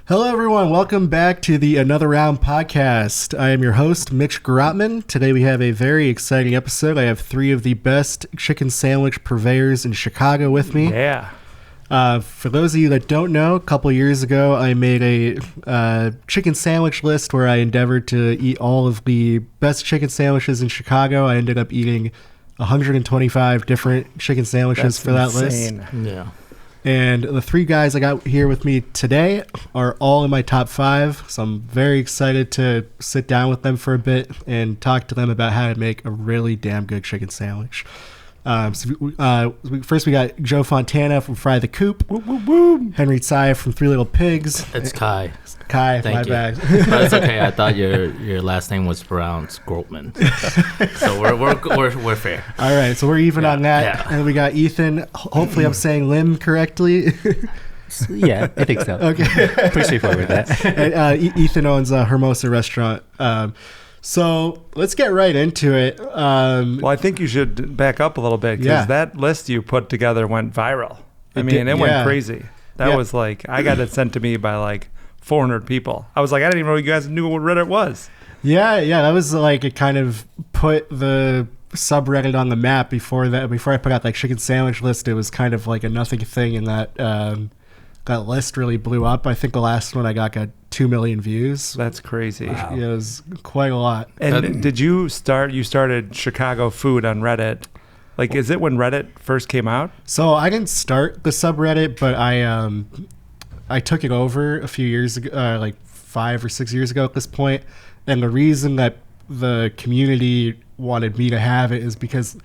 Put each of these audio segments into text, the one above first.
Hello, everyone. Welcome back to the Another Round podcast. I am your host, Mitch Grotman. Today we have a very exciting episode. I have three of the best chicken sandwich purveyors in Chicago with me. Yeah. For those of you that don't know, a couple years ago, I made a chicken sandwich list where I endeavored to eat all of the best chicken sandwiches in Chicago. I ended up eating 125 different chicken sandwiches for that list. Yeah. And the three guys I got here with me today are all in my top 5. So I'm very excited to sit down with them for a bit and talk to them about how to make a really damn good chicken sandwich. First we got Joe Fontana from Fry the Coop. Woo, woo, woo. Henry Tsai from Three Little Pigs. It's Kai. Kai, Thank my you. bad. But it's okay. I thought your last name was pronounced Grotman. So we're fair. All right, so we're even on that. Yeah. And we got Ethan. Hopefully I'm saying Lim correctly. Yeah, I think so. Okay. Pretty straightforward with that. And, Ethan owns a Hermosa restaurant. So let's get right into it. Well, I think you should back up a little bit because that list you put together went viral. It went crazy. That was like, I got it sent to me by like 400 people. I was like, I didn't even know you guys knew what Reddit was. Yeah, that was like, it kind of put the subreddit on the map before I put out like chicken sandwich list. It was kind of like a nothing thing, and that list really blew up. I think the last one I got 2 million views. That's crazy. Wow. It was quite a lot. And did you started Chicago food on Reddit? Like, is it when Reddit first came out? So I didn't start the subreddit, but I took it over a few years ago, like 5 or 6 years ago at this point. And the reason that the community wanted me to have it is because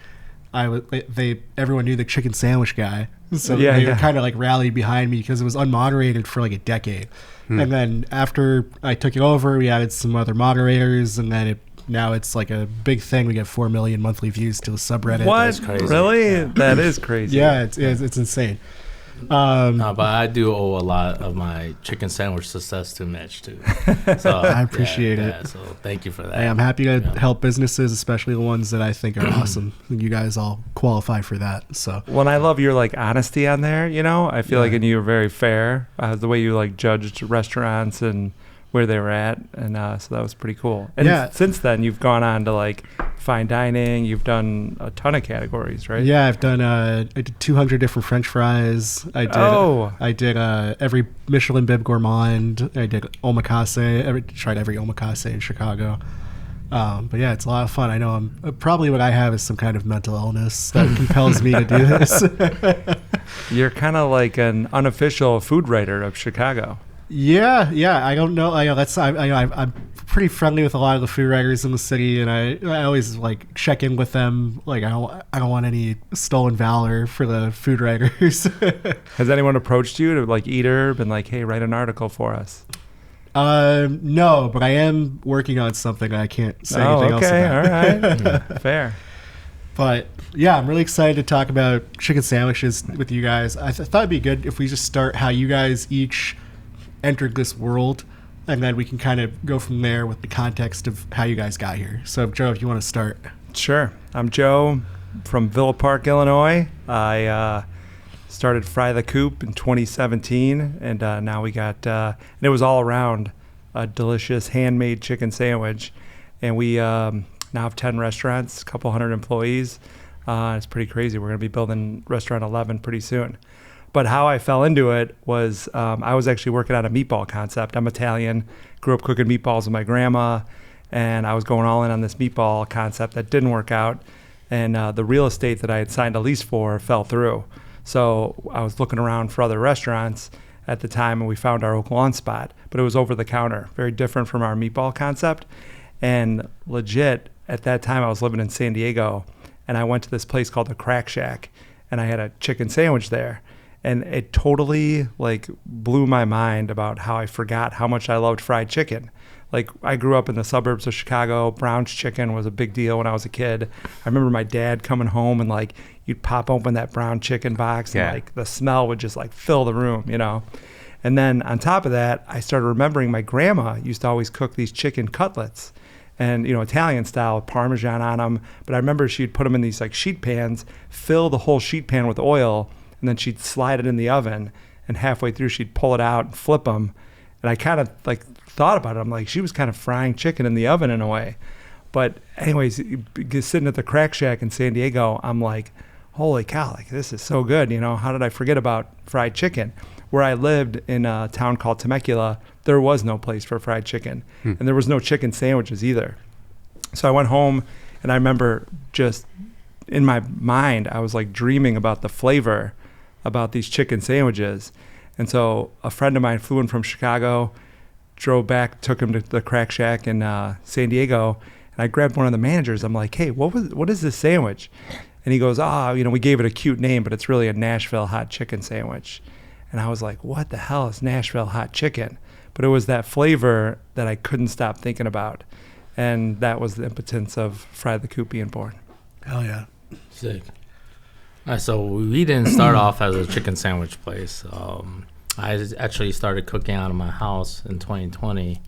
everyone knew the chicken sandwich guy. So they were kind of like rallied behind me because it was unmoderated for like a decade. And then after I took it over, we added some other moderators, and then now it's like a big thing. We get 4 million monthly views to the subreddit. What? That's crazy. Really? Yeah. That is crazy. Yeah, it's insane. No, but I do owe a lot of my chicken sandwich success to Mitch too. So I appreciate it. Yeah, so thank you for that. Hey, I'm happy to help businesses, especially the ones that I think are awesome. You guys all qualify for that. So Well, I love your like honesty on there. You know, I feel like, and you were very fair. The way you like judged restaurants and where they were at, and so that was pretty cool. And since then, you've gone on to like fine dining. You've done a ton of categories, right? Yeah, I've done. I did 200 different French fries. I did every Michelin Bib Gourmand. I did omakase. Tried every omakase in Chicago. But yeah, it's a lot of fun. I know probably what I have is some kind of mental illness that compels me to do this. You're kind of like an unofficial food writer of Chicago. Yeah. I don't know. I'm pretty friendly with a lot of the food writers in the city, and I always like check in with them. Like I don't want any stolen valor for the food writers. Has anyone approached you to like Eater, been like, hey, write an article for us? No, but I am working on something. I can't say anything else about. All right. Fair. But yeah, I'm really excited to talk about chicken sandwiches with you guys. I thought it'd be good if we just start how you guys each entered this world, and then we can kind of go from there with the context of how you guys got here. So Joe, if you want to start. Sure. I'm Joe from Villa Park, Illinois. I started Fry the Coop in 2017, and now we got and it was all around a delicious handmade chicken sandwich, and we now have 10 restaurants, a couple hundred employees. It's pretty crazy. We're going to be building restaurant 11 pretty soon. But how I fell into it was I was actually working on a meatball concept. I'm Italian, grew up cooking meatballs with my grandma, and I was going all in on this meatball concept that didn't work out. And the real estate that I had signed a lease for fell through. So I was looking around for other restaurants at the time, and we found our Oak Lawn spot. But it was over the counter, very different from our meatball concept. And legit, at that time, I was living in San Diego, and I went to this place called the Crack Shack, and I had a chicken sandwich there. And it totally like blew my mind about how I forgot how much I loved fried chicken. Like I grew up in the suburbs of Chicago. Brown's chicken was a big deal when I was a kid. I remember my dad coming home and like you'd pop open that brown chicken box and like the smell would just like fill the room, you know? And then on top of that, I started remembering my grandma used to always cook these chicken cutlets and, you know, Italian style with Parmesan on them. But I remember she'd put them in these like sheet pans, fill the whole sheet pan with oil, and then she'd slide it in the oven, and halfway through she'd pull it out and flip them, And I kind of like thought about it. I'm like, she was kind of frying chicken in the oven in a way. But anyways, sitting at the Crack Shack in San Diego, I'm like, holy cow, like this is so good. How did I forget about fried chicken? Where I lived in a town called Temecula, there was no place for fried chicken. And there was no chicken sandwiches either. So I went home, and I remember just in my mind, I was like dreaming about the flavor about these chicken sandwiches. And so a friend of mine flew in from Chicago, drove back, took him to the Crack Shack in San Diego, and I grabbed one of the managers. I'm like, hey, what is this sandwich? And he goes, we gave it a cute name, but it's really a Nashville hot chicken sandwich. And I was like, what the hell is Nashville hot chicken? But it was that flavor that I couldn't stop thinking about. And that was the impotence of Fry the Coop being born. Hell yeah. Sick. All right, so we didn't start off as a chicken sandwich place. I actually started cooking out of my house in 2020.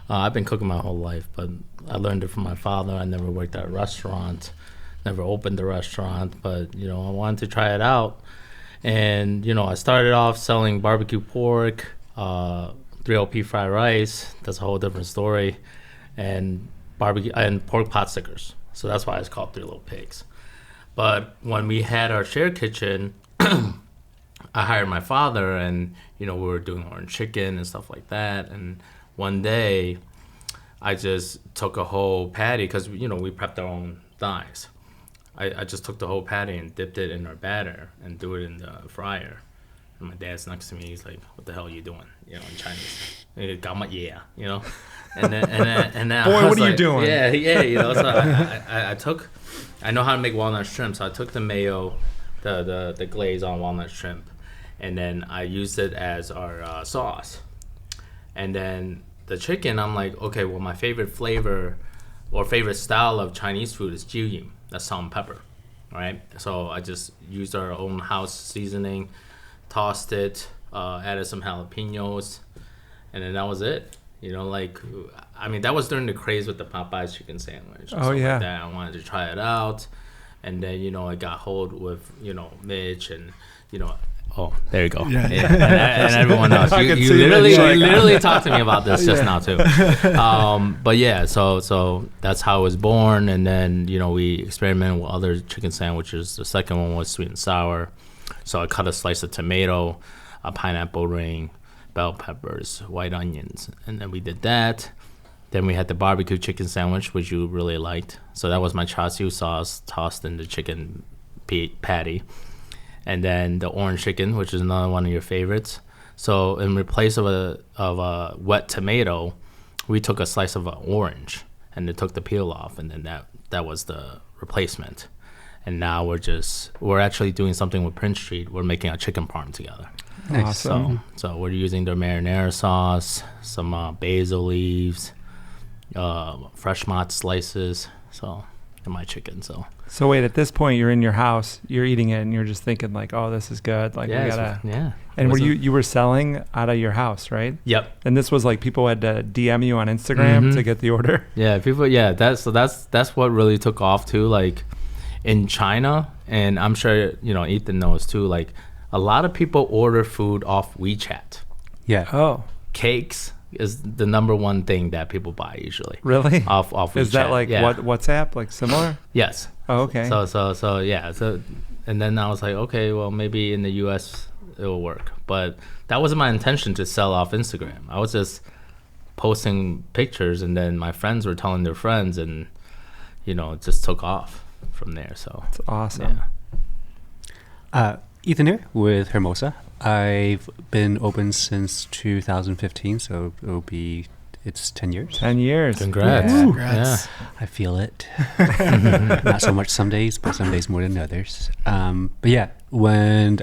I've been cooking my whole life, but I learned it from my father. I never worked at a restaurant, never opened a restaurant, but, I wanted to try it out. And, I started off selling barbecue pork, 3LP fried rice. That's a whole different story. And barbecue and pork pot stickers. So that's why it's called Three Little Pigs. But when we had our shared kitchen, I hired my father, and, we were doing orange chicken and stuff like that. And one day, I just took a whole patty, because, we prepped our own thighs. I just took the whole patty and dipped it in our batter and threw it in the fryer. And my dad's next to me. He's like, "What the hell are you doing?" In Chinese. And then Boy, I was what are you like, doing? Yeah. So I know how to make walnut shrimp. So I took the mayo, the glaze on walnut shrimp, and then I used it as our sauce. And then the chicken, I'm like, okay, well, my favorite flavor or favorite style of Chinese food is jiuying. That's salt and pepper, right? So I just used our own house seasoning, tossed it, added some jalapenos, and then that was it. That was during the craze with the Popeyes chicken sandwich. Oh, yeah. Like that. I wanted to try it out. And then, I got hold with, Mitch and, oh, there you go. Yeah. And everyone else. You literally talked to me about this just now, too. But yeah, so that's how it was born. And then, we experimented with other chicken sandwiches. The second one was sweet and sour. So I cut a slice of tomato, a pineapple ring, bell peppers, white onions, and then we did that. Then we had the barbecue chicken sandwich, which you really liked. So that was my char siu sauce tossed in the chicken patty. And then the orange chicken, which is another one of your favorites. So in place of a wet tomato, we took a slice of an orange and then took the peel off, and then that was the replacement. And now we're actually doing something with Prince Street. We're making a chicken parm together. Nice. So we're using their marinara sauce, some basil leaves, fresh mozz slices. So in my chicken. So wait, at this point you're in your house, you're eating it, and you're just thinking like, oh, this is good. Like we gotta. Yeah. And you were selling out of your house, right? Yep. And this was like people had to DM you on Instagram to get the order. Yeah, people. Yeah, that's what really took off too. Like in China, and I'm sure Ethan knows too. Like a lot of people order food off WeChat. Yeah. Oh. Cakes is the number one thing that people buy usually. Really? Off WeChat. Is that like WhatsApp, like similar? Yes. Oh, okay. So yeah. So and then I was like, okay, well maybe in the US it will work. But that wasn't my intention to sell off Instagram. I was just posting pictures, and then my friends were telling their friends, and it just took off from there. So it's awesome. Yeah. Ethan here with Hermosa. I've been open since 2015, so it's 10 years. 10 years. Congrats. Yeah. Congrats. I feel it. Not so much some days, but some days more than others. But yeah, when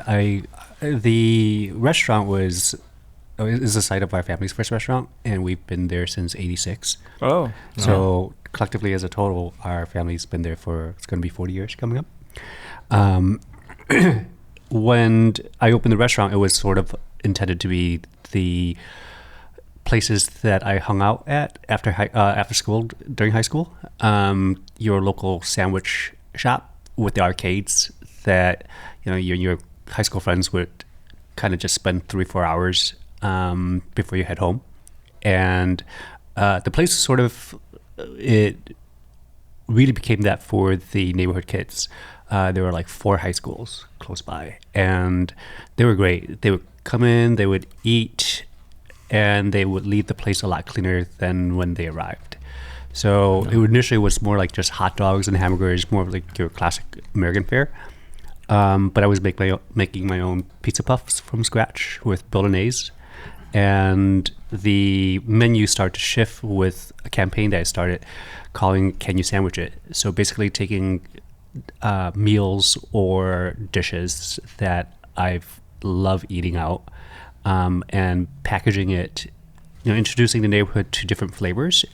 the restaurant is the site of our family's first restaurant, and we've been there since '86. Oh. So collectively as a total, our family's been there it's going to be 40 years coming up. When I opened the restaurant, it was sort of intended to be the places that I hung out at after school, during high school. Your local sandwich shop with the arcades that your high school friends would kind of just spend 3-4 hours before you head home and the place sort of it really became that for the neighborhood kids. There were like 4 high schools close by, and they were great. They would come in, they would eat, and they would leave the place a lot cleaner than when they arrived. So it initially was more like just hot dogs and hamburgers, more of like your classic American fare. But I was making my own pizza puffs from scratch with bolognese. And the menu started to shift with a campaign that I started calling Can You Sandwich It? So basically taking meals or dishes that I've loved eating out and packaging it, introducing the neighborhood to different flavors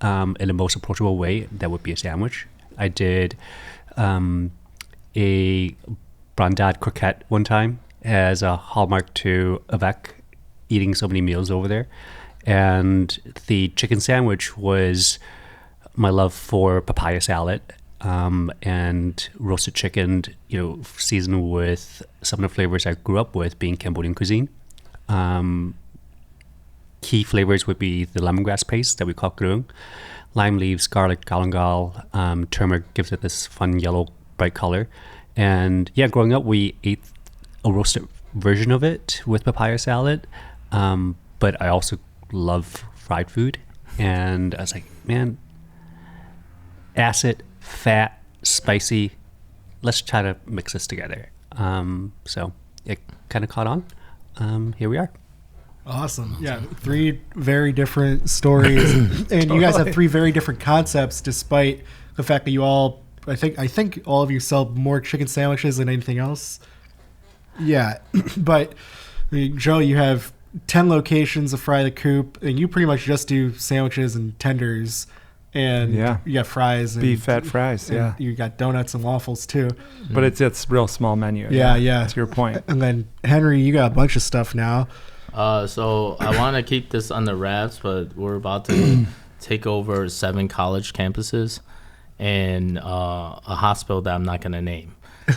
in the most approachable way that would be a sandwich. I did a brandade croquette one time as a hallmark to Avec eating so many meals over there. And the chicken sandwich was my love for papaya salad and roasted chicken, seasoned with some of the flavors I grew up with being Cambodian cuisine. Key flavors would be the lemongrass paste that we call grung, lime leaves, garlic, galangal, turmeric gives it this fun yellow bright color. And yeah, growing up, we ate a roasted version of it with papaya salad. But I also love fried food. And I was like, man, acid, fat, spicy, let's try to mix this together. So it kind of caught on. Here we are. Awesome. Yeah, 3 very different stories. And you guys have 3 very different concepts, despite the fact that you all, I think all of you sell more chicken sandwiches than anything else. Yeah, but Joe, you have 10 locations of Fry the Coop, and you pretty much just do sandwiches and tenders, and you got fries, and beef fat fries. Yeah, you got donuts and waffles too. But it's real small menu. Yeah. That's your point. And then Henry, you got a bunch of stuff now. So I want to keep this under wraps, but we're about to take over 7 college campuses and a hospital that I'm not going to name.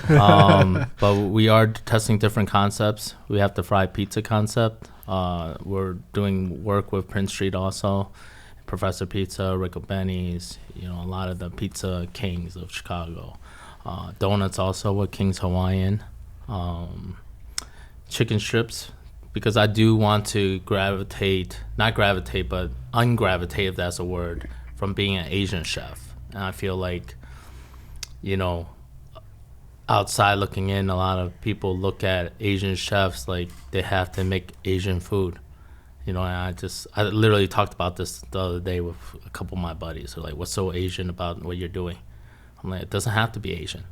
But we are testing different concepts. We have the fried pizza concept. We're doing work with Prince Street also, Professor Pizza, Rico Benny's, a lot of the pizza kings of Chicago. Donuts also with King's Hawaiian. Chicken strips, because I do want to not gravitate, but ungravitate, if that's a word, from being an Asian chef. And I feel like, outside looking in, a lot of people look at Asian chefs like they have to make Asian food. And I literally talked about this the other day with a couple of my buddies. They're like, what's so Asian about what you're doing? I'm like, it doesn't have to be Asian.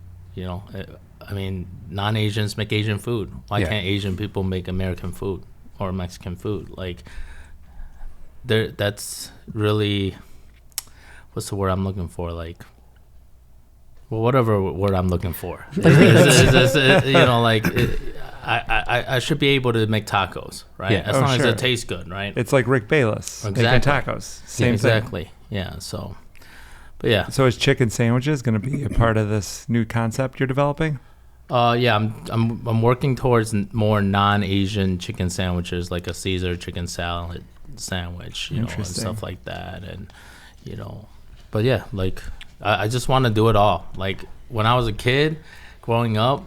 Non-Asians make Asian food. Why can't Asian people make American food or Mexican food? Like, that's really, what's the word I'm looking for? Like, well, whatever word I'm looking for. I should be able to make tacos, right? Yeah. As long as it tastes good, right? It's like Rick Bayless making tacos. Same thing. Exactly. Yeah. So, but yeah. So is chicken sandwiches going to be a part of this new concept you're developing? I'm working towards more non-Asian chicken sandwiches, like a Caesar chicken salad sandwich, and stuff like that, and but yeah, like I just want to do it all. Like when I was a kid, growing up,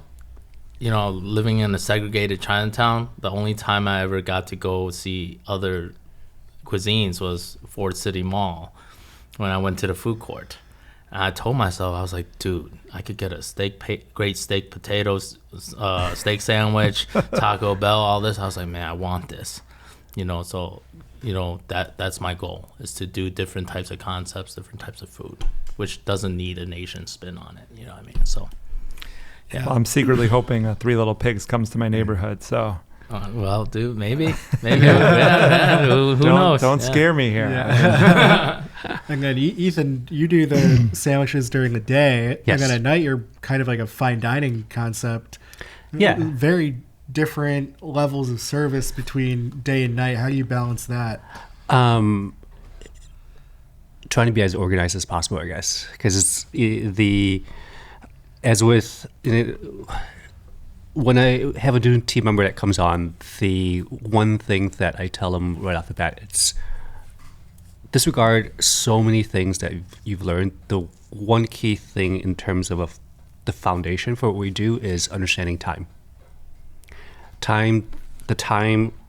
living in a segregated Chinatown, the only time I ever got to go see other cuisines was Ford City Mall when I went to the food court. And I told myself, I was like, dude, I could get a great steak potatoes, steak sandwich, Taco Bell, all this. I was like, man, I want this. So, that's my goal, is to do different types of concepts, different types of food, which doesn't need an Asian spin on it. You know what I mean? So, yeah. Well, I'm secretly hoping 3 Little Pigs comes to my neighborhood, so. Well, dude, maybe. Yeah, who knows? Don't scare me here. Yeah. And then Ethan, you do the sandwiches during the day, Yes. and then at night you're kind of like a fine dining concept. Yeah. Very different levels of service between day and night. How do you balance that? Trying to be as organized as possible, I guess, because it's when I have a new team member that comes on, the one thing that I tell them right off the bat, it's disregard so many things that you've learned. The one key thing in terms of the foundation for what we do is understanding time.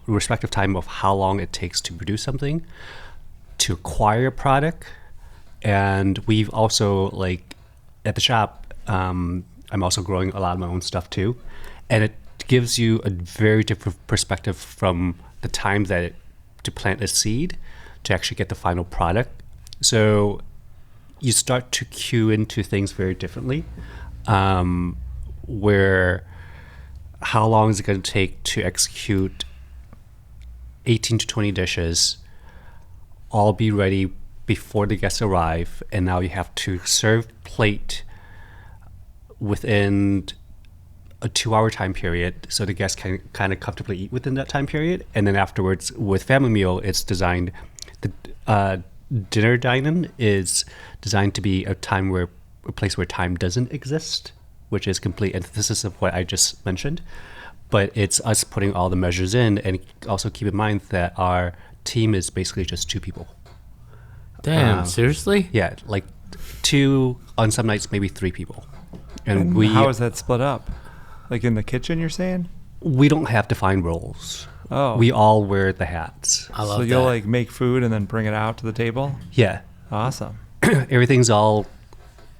Respective time of how long it takes to produce something, to acquire a product. And we've also, like, at the shop, I'm also growing a lot of my own stuff too. And it gives you a very different perspective from the time to plant a seed to actually get the final product. So you start to cue into things very differently, where how long is it going to take to execute 18 to 20 dishes, all be ready before the guests arrive, and now you have to serve plate within a 2-hour time period so the guests can kind of comfortably eat within that time period. And then afterwards, with family meal, it's designed, the dinner dining is designed to be a place where time doesn't exist, which is complete antithesis of what I just mentioned. But it's us putting all the measures in, and also keep in mind that our team is basically just 2 people. Damn, seriously? Yeah, like 2, on some nights maybe 3 people. And how is that split up? Like in the kitchen, you're saying? We don't have defined roles. Oh. We all wear the hats. I love So that. you'll like make food and then bring it out to the table? Yeah. Awesome. Everything's all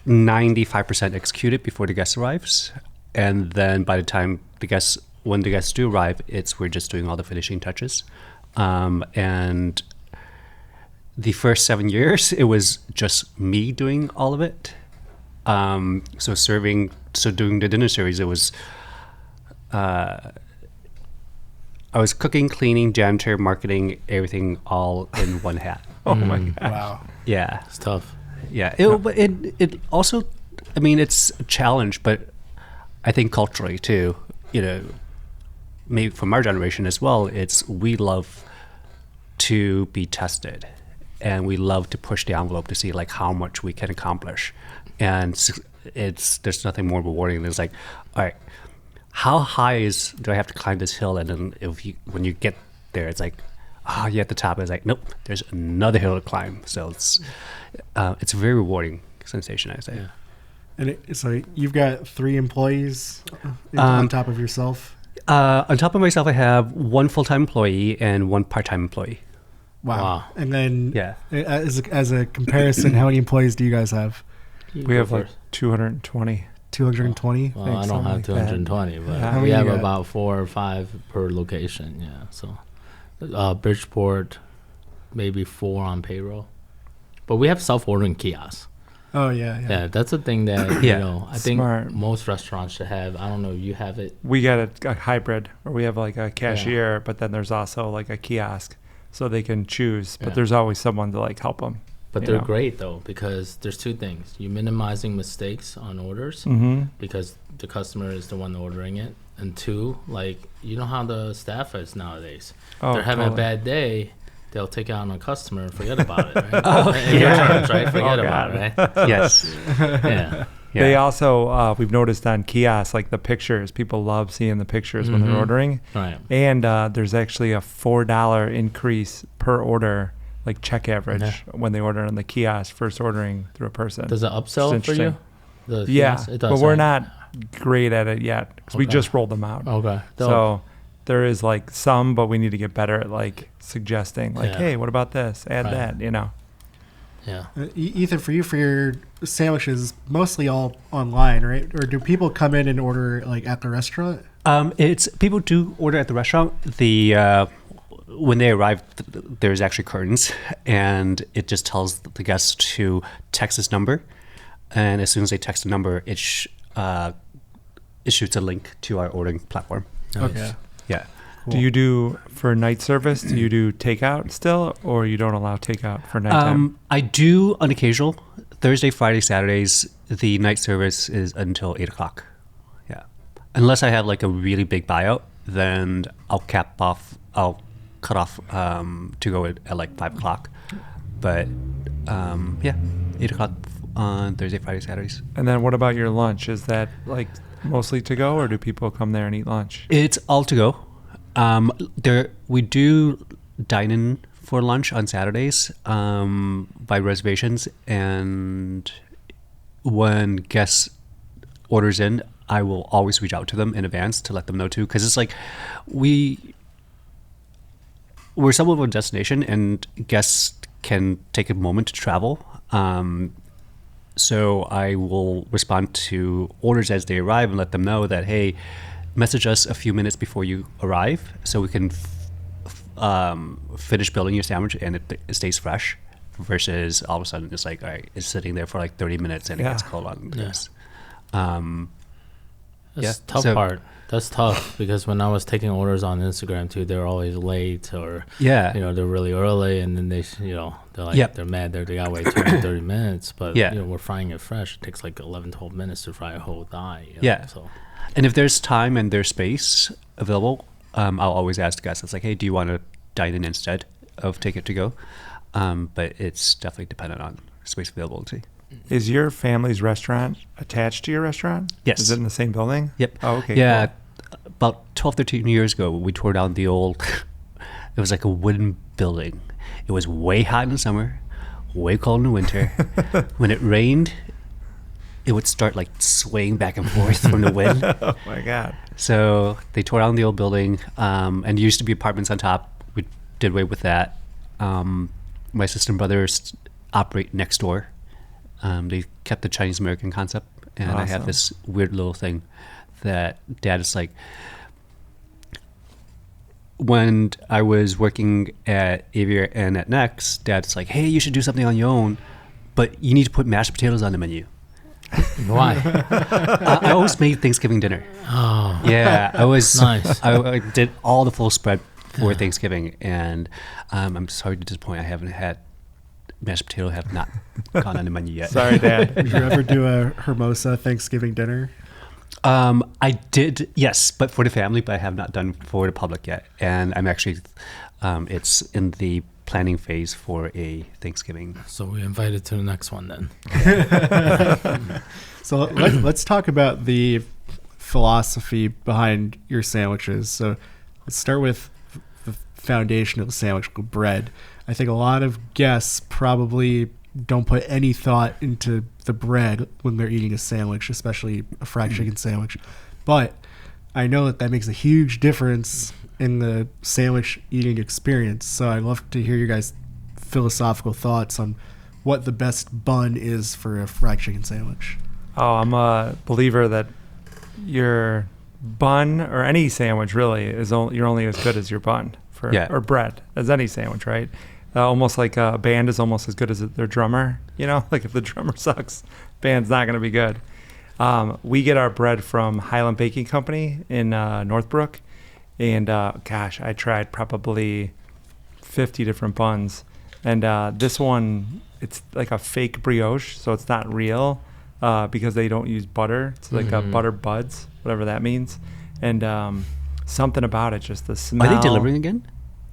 95% executed before the guest arrives. And then by the time when the guests do arrive, we're just doing all the finishing touches. And the first 7 years, it was just me doing all of it. So doing the dinner series, it was, I was cooking, cleaning, janitor, marketing, everything all in one hat. Oh my gosh. Wow. Yeah. It's tough. Yeah. But it also, I mean, it's a challenge, but I think culturally too, maybe from our generation as well, we love to be tested, and we love to push the envelope to see like how much we can accomplish. And there's nothing more rewarding than it's like, all right, how high do I have to climb this hill? And then when you get there, it's like, you're at the top. It's like, nope, there's another hill to climb. So it's a very rewarding sensation, I say. Yeah. And so you've got 3 employees on top of yourself? On top of myself, I have 1 full-time employee and 1 part-time employee. Wow. And then Yeah. as a comparison, how many employees do you guys have? We have like 220. 220? Well, I don't have Something like that. 220, but Yeah. How we many have you got? about 4 or 5 per location. Yeah. So, Bridgeport, maybe 4 on payroll, but we have self-ordering kiosks. Oh, yeah. Yeah, that's a thing that Yeah. I think Smart. most restaurants should have. I don't know if you have it. We got a hybrid where we have like a cashier, but then there's also like a kiosk so they can choose, but Yeah. there's always someone to like help them. But they're great though, because there's 2 things: you're minimizing mistakes on orders Mm-hmm. because the customer is the one ordering it, and 2, like, you know how the staff is nowadays. Oh, They're having totally. a bad day, they'll take it out on a customer and forget about it, right? In your terms, right? Forget about it, right? Yes. Yeah. Yeah. They also, we've noticed on kiosks, like the pictures, people love seeing the pictures when they're Mhm. ordering. Right. And there's actually a $4 increase per order, like check average, when they order on the kiosk, first ordering through a person. Does it upsell for interesting. you? The Yeah, kiosk? It does, but we're right? not great at it yet because we Okay. just rolled them out. Okay. Dope. So there is like some, but we need to get better at like suggesting, like, Yeah. hey, what about this? Add Right. that, Yeah. Ethan, for your sandwiches, mostly all online, right? Or do people come in and order like at the restaurant? It's people do order at the restaurant. When they arrive, there's actually curtains, and it just tells the guests to text this number, and as soon as they text the number, it shoots a link to our ordering platform. Nice. Okay. Yeah. Do you do for night service? Do you do takeout still, or you don't allow takeout for nighttime? I do on occasional. Thursday, Friday, Saturdays, the night service is until 8:00. Yeah. Unless I have like a really big buyout, then I'll cut off to go at like 5:00. But yeah, 8:00 on Thursday, Friday, Saturdays. And then what about your lunch? Is that like mostly to go, or do people come there and eat lunch? It's all to go. We do dine in for lunch on Saturdays by reservations, and when guests orders in, I will always reach out to them in advance to let them know too, because it's like we're somewhat of a destination, and guests can take a moment to travel. So I will respond to orders as they arrive and let them know that, hey, message us a few minutes before you arrive so we can finish building your sandwich and it stays fresh, versus all of a sudden it's like, all right, it's sitting there for like 30 minutes and it gets cold on this. That's the tough part. That's tough because when I was taking orders on Instagram too, they're always late, or they're really early, and then they're like they're mad they gotta wait 20, 30 minutes, but we're frying it fresh. It takes like 11, 12 minutes to fry a whole thigh. So, and if there's time and there's space available, I'll always ask the guys. It's like, hey, do you want to dine in instead of take it to go? But it's definitely dependent on space availability. Is your family's restaurant attached to your restaurant? Yes. Is it in the same building? Yep. Oh, okay. Yeah. Cool. About 12, 13 years ago, we tore down the old, it was like a wooden building. It was way hot in the summer, way cold in the winter. When it rained, it would start like swaying back and forth from the wind. Oh my God. So they tore down the old building, and there used to be apartments on top. We did away with that. My sister and brothers operate next door. They kept the Chinese American concept, and I have this weird little thing that Dad is like, when I was working at Aviator and at Next, Dad's like, hey, you should do something on your own, but you need to put mashed potatoes on the menu. Why? I always made Thanksgiving dinner. Oh, yeah, I was nice. I did all the full spread for Thanksgiving, and I'm sorry to disappoint, I haven't had mashed potato, have not gone on the menu yet. Sorry, Dad. Did you ever do a Hermosa Thanksgiving dinner? I did, yes, but for the family, but I have not done for the public yet. And I'm actually, it's in the planning phase for a Thanksgiving. So we invited to the next one then. So let's talk about the philosophy behind your sandwiches. So let's start with the foundation of the sandwich, bread. I think a lot of guests probably don't put any thought into the bread when they're eating a sandwich, especially a fried chicken sandwich. But I know that makes a huge difference in the sandwich eating experience. So I'd love to hear your guys' philosophical thoughts on what the best bun is for a fried chicken sandwich. Oh, I'm a believer that your bun, or any sandwich really, you're only as good as your bun or bread, as any sandwich, right? Almost like a band is almost as good as their drummer. Like if the drummer sucks, band's not going to be good. We get our bread from Highland Baking Company in Northbrook. And I tried probably 50 different buns. And this one, it's like a fake brioche, so it's not real because they don't use butter. It's like a butter buds, whatever that means. And something about it, just the smell. Are they delivering again?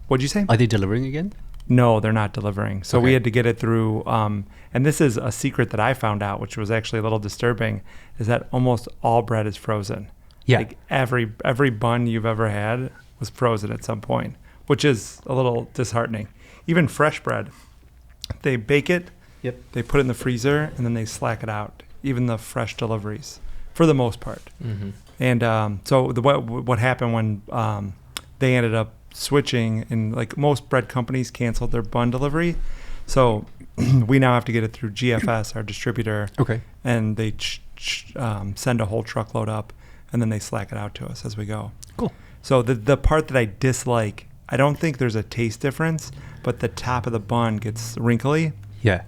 What'd you say? Are they delivering again? No, they're not delivering. So we had to get it through, and this is a secret that I found out, which was actually a little disturbing, is that almost all bread is frozen. Yeah. Like every bun you've ever had was frozen at some point, which is a little disheartening. Even fresh bread, they bake it, they put it in the freezer, and then they slack it out, even the fresh deliveries, for the most part. Mm-hmm. And so what happened when they ended up switching, and like most bread companies canceled their bun delivery, so we now have to get it through GFS, our distributor. Okay. And they send a whole truckload up, and then they slack it out to us as we go. Cool. So the part that I dislike, I don't think there's a taste difference, but the top of the bun gets wrinkly. Yeah.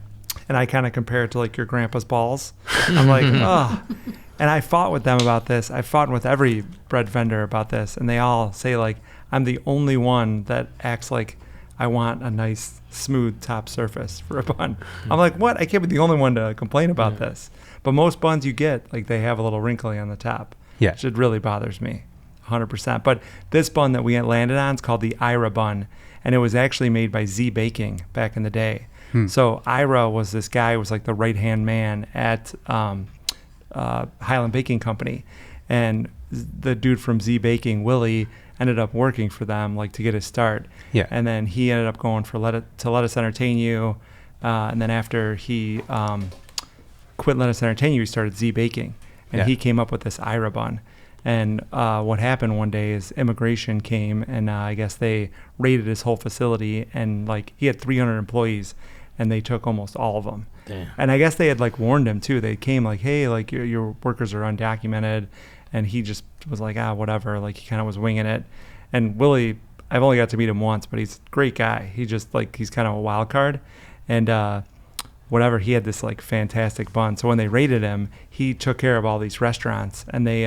And I kind of compare it to like your grandpa's balls. I'm like, oh. And I fought with them about this. I fought with every bread vendor about this, and they all say like, I'm the only one that acts like I want a nice smooth top surface for a bun. I'm like, what? I can't be the only one to complain about this. But most buns you get, like they have a little wrinkly on the top. Yeah. Which it really bothers me, 100%. But this bun that we landed on is called the Ira bun, and it was actually made by Z Baking back in the day. So Ira was this guy who was like the right-hand man at Highland Baking Company. And the dude from Z Baking, Willie, ended up working for them, like to get his start. Yeah. And then he ended up going for Let Us Entertain You. And then after he quit Let Us Entertain You, he started Z Baking. And he came up with this Ira bun. And what happened one day is immigration came, and I guess they raided his whole facility, and like he had 300 employees, and they took almost all of them. Damn. And I guess they had like warned him too. They came like, hey, like your workers are undocumented, and he just was like, whatever. Like he kind of was winging it. And Willie, I've only got to meet him once, but he's a great guy. He just like he's kind of a wild card, and whatever. He had this like fantastic bun. So when they raided him, he took care of all these restaurants, and they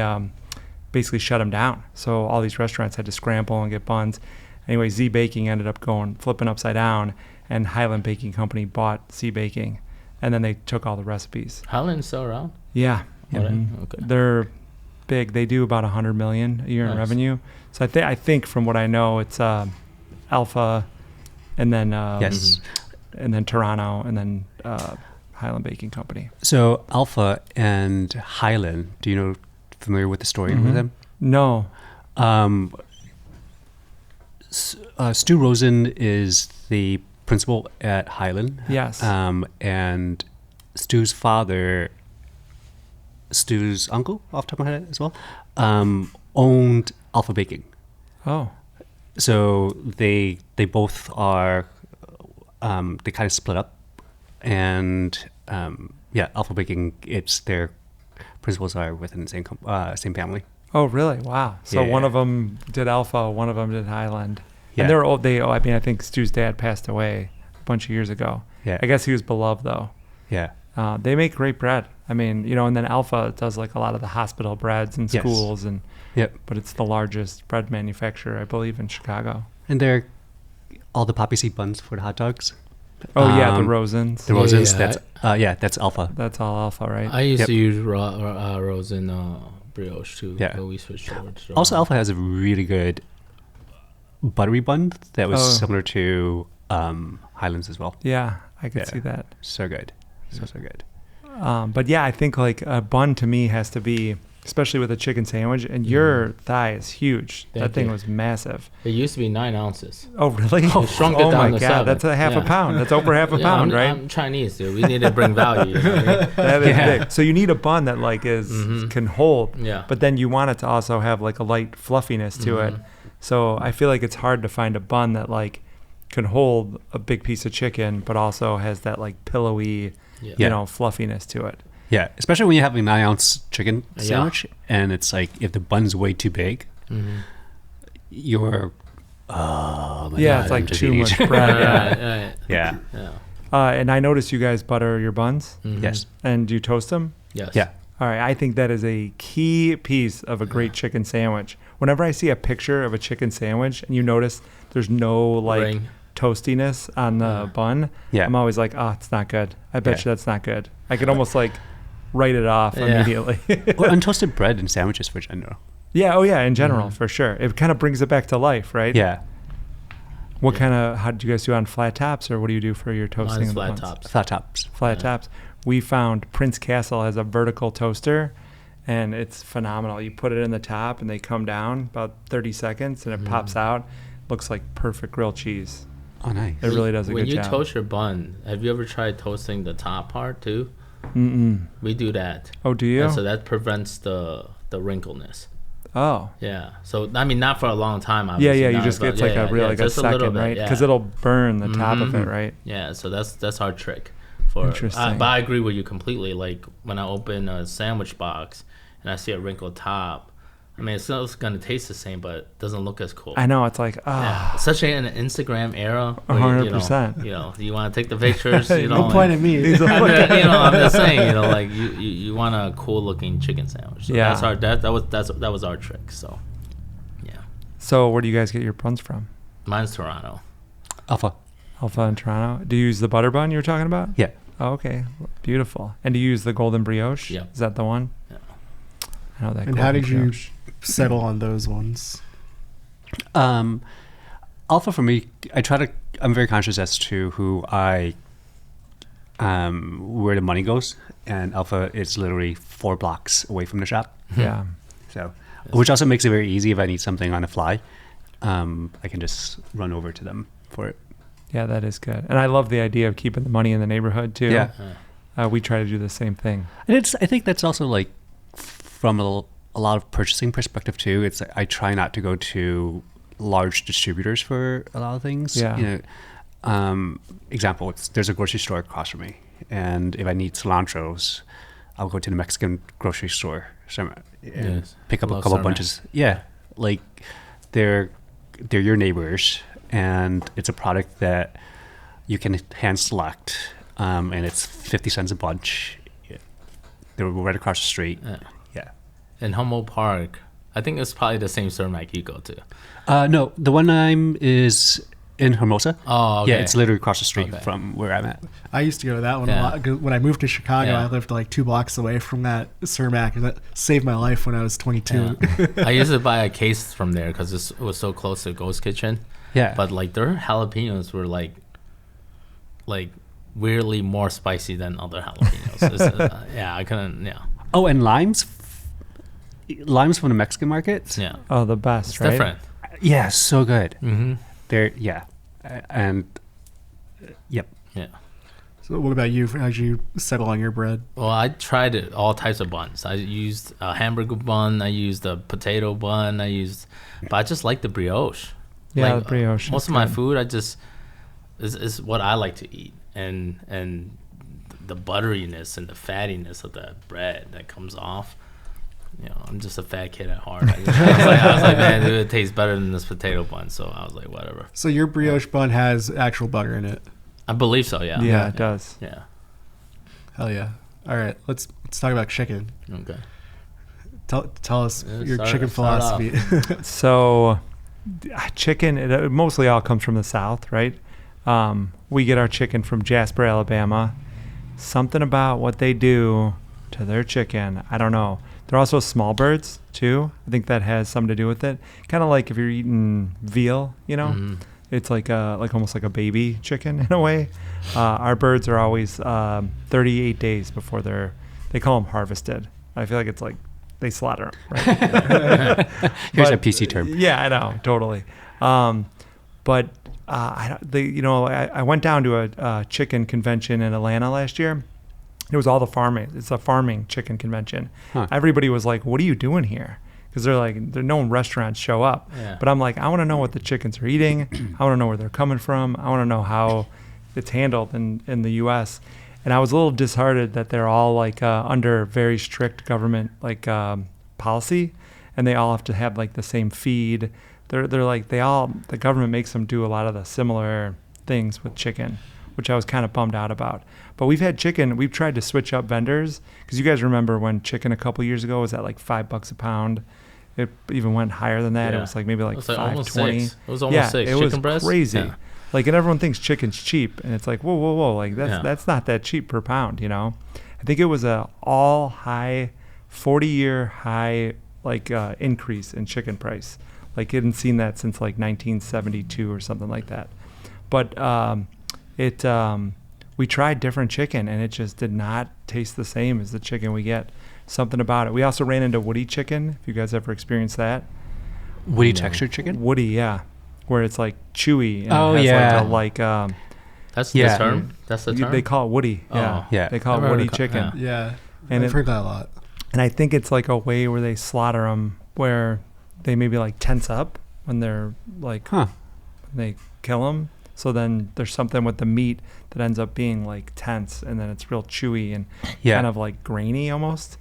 basically shut him down. So all these restaurants had to scramble and get buns. Anyway, Z Baking ended up flipping upside down, and Highland Baking Company bought Z Baking, and then they took all the recipes. Highland's still around? Yeah. Okay. They're big. They do about $100 million a year in revenue. So I think from what I know, it's Alpha, and then and then Toronto, and then Highland Baking Company. So Alpha and Highland, do you know, familiar with the story with them? No. Stu Rosen is the principal at Highland. Yes. And Stu's father, Stu's uncle, off the top of my head as well, owned Alpha Baking. Oh. So they both are, they kind of split up, and Alpha Baking, it's their principals are within the same family. Oh, really? Wow. So Yeah. one of them did Alpha, one of them did Highland. Yeah. And they're old. I think Stu's dad passed away a bunch of years ago. Yeah. I guess he was beloved though. Yeah. They make great bread. I mean, and then Alpha does like a lot of the hospital breads and Yes. schools, and Yep. but it's the largest bread manufacturer, I believe, in Chicago. And they're all the poppy seed buns for the hot dogs. Oh yeah, the Um, Rosens. The Yeah, Rosens, yeah. that's Alpha. That's all Alpha, right? I used Yep. to use Rosen brioche too. Yeah. But we switched over to Also, Alpha has a really good buttery bun that was similar to Highlands as well. Yeah, I could Yeah. see that. So good. So good. But yeah, I think like a bun to me has to be, especially with a chicken sandwich, and your thigh is huge. Thank That thing you. was massive. It used to be 9 ounces. Oh, really? They shrunk it Oh down my to God, 7. that's a half a Yeah. pound. That's over half a Yeah, pound, right? I'm Chinese, dude. We need to bring value. You know what I mean? That is Yeah. big. So you need a bun that like can hold, Yeah. but then you want it to also have like a light fluffiness to it. So I feel like it's hard to find a bun that like can hold a big piece of chicken, but also has that like pillowy, Yeah. fluffiness to it. Yeah, especially when you have a 9-ounce chicken Yeah. sandwich, and it's like if the bun's way too big, you're oh my Yeah, God, it's I'm like just too eating much it. bread. Right. Yeah. Yeah. And I noticed you guys butter your buns, Yes. and do you toast them? Yes. Yeah. All right, I think that is a key piece of a great chicken sandwich. Whenever I see a picture of a chicken sandwich and you notice there's no like Ring. toastiness on the bun, Yeah. I'm always like, oh, it's not good. I bet Yeah. you that's not good. I could almost like write it off Yeah. immediately. Well, untoasted bread and sandwiches for general. Yeah, oh yeah, in general, for sure. It kind of brings it back to life, right? Yeah. What kind of, how do you guys do on flat tops, or what do you do for your toasting? Mine's of the flat buns? tops. Flat tops. Flat Yeah. tops. We found Prince Castle has a vertical toaster, and it's phenomenal. You put it in the top, and they come down about 30 seconds, and it pops out. Looks like perfect grilled cheese. Oh, nice. It really does a When good you job. toast your bun, have you ever tried toasting the top part too? Mm-mm. We do that. Oh, do you? And so that prevents the wrinkleness. Oh. Yeah. So I mean, not for a long time. Yeah, Obviously, yeah. You not, just but get like a real like a just little second, bit, right? yeah. Because it'll burn the top of it, right? Yeah. So that's our trick. For Interesting. but I agree with you completely. Like when I open a sandwich box and I see a wrinkled top, I mean, it's still gonna taste the same, but it doesn't look as cool. I know. It's like, Yeah. Especially in an Instagram era. where, 100%. You know, you want to take the pictures. You know, Don't point at me. I mean, I'm just saying, like you want a cool looking chicken sandwich. So Yeah. that was our trick. So, yeah, So where do you guys get your buns from? mine's Toronto. Alpha. Alpha in Toronto. Do you use the butter bun you were talking about? Yeah. Oh, okay. Beautiful. And do you use the golden brioche? Yeah. Is that the one? Yeah. I know that. And how golden did you brioche. settle on those ones? Alpha for me, I'm very conscious as to who where the money goes, and Alpha is literally 4 blocks away from the shop. Yeah. So which also makes it very easy if I need something on the fly. I can just run over to them for it. Yeah, that is good. And I love the idea of keeping the money in the neighborhood too. Yeah. We try to do the same thing. And I think that's also like from a lot of purchasing perspective too. It's I try not to go to large distributors for a lot of things. Yeah. You know, example, there's a grocery store across from me, and if I need cilantros, I'll go to the Mexican grocery store and pick up a couple bunches. Yeah, like they're your neighbors, and it's a product that you can hand select, and it's 50 cents a bunch. They're right across the street. Yeah. In Humboldt Park, I think it's probably the same Cermak you go to. No, the one is in Hermosa. Oh, okay. Yeah, it's literally across the street from where I'm at. I used to go to that one a lot. When I moved to Chicago, Yeah. I lived like 2 blocks away from that Cermak, and that saved my life when I was 22. Yeah. I used to buy a case from there because it was so close to Ghost Kitchen. Yeah. But like their jalapenos were like weirdly more spicy than other jalapenos. Yeah, I couldn't. Yeah. Oh, and limes from the Mexican market. Yeah. Oh, the best, It's right? different. Yeah, so good. Mm-hmm. They're and yep. Yeah. So what about you? How'd you settle on your bread? Well, I tried all types of buns. I used a hamburger bun. I used a potato bun. But I just like the brioche. Yeah, Like, the brioche. Most is of my good. food, is what I like to eat, and the butteriness and the fattiness of the bread that comes off. You know, I'm just a fat kid at heart. I was like, man, dude, it tastes better than this potato bun. So I was like, whatever. So your brioche bun has actual butter in it. I believe so. Yeah. Yeah, it does. Yeah. Hell yeah! All right, let's talk about chicken. Okay. Tell us your chicken start philosophy. So, chicken, it mostly all comes from the South, right? We get our chicken from Jasper, Alabama. Something about what they do to their chicken, I don't know. They're also small birds, too. I think that has something to do with it. Kind of like if you're eating veal, you know? Mhm. It's like almost like a baby chicken in a way. Our birds are always 38 days before they call them harvested. I feel like it's like they slaughter them. Right? Here's a PC term. Yeah, I know, totally. I went down to a chicken convention in Atlanta last year. It was all the farming. It's a farming chicken convention. Huh. Everybody was like, "What are you doing here?" Because they're no restaurants show up. Yeah. But I'm like, I want to know what the chickens are eating. I want to know where they're coming from. I want to know how it's handled in the U.S. And I was a little disheartened that they're all like under very strict government policy, and they all have to have like the same feed. They're like the government makes them do a lot of the similar things with chicken, which I was kind of bummed out about. But we've tried to switch up vendors, because you guys remember when chicken a couple years ago was at like $5 a pound. It even went higher than that. Yeah. It was like maybe like It was like almost $5.20. 6. It was almost 6. It Chicken was breast? crazy. Yeah. Like, and everyone thinks chicken's cheap, and it's like whoa, like that's not that cheap per pound, you know. I think it was a all high 40-year high increase in chicken price. Like, hadn't seen that since like 1972 or something like that. But we tried different chicken, and it just did not taste the same as the chicken we get. Something about it. We also ran into woody chicken. If you guys ever experienced that. Woody textured chicken? Woody, yeah, where it's like chewy. And Oh, it has yeah. That's Yeah. the term. That's the term. They call it woody. Yeah, Oh. Yeah. They call Never it heard woody of chicken. Yeah, And I've heard that a lot. And I think it's like a way where they slaughter them, where they maybe like tense up when they're like Huh. when they kill them. So then there's something with the meat that ends up being like tense, and then it's real chewy and Yeah. kind of like grainy almost.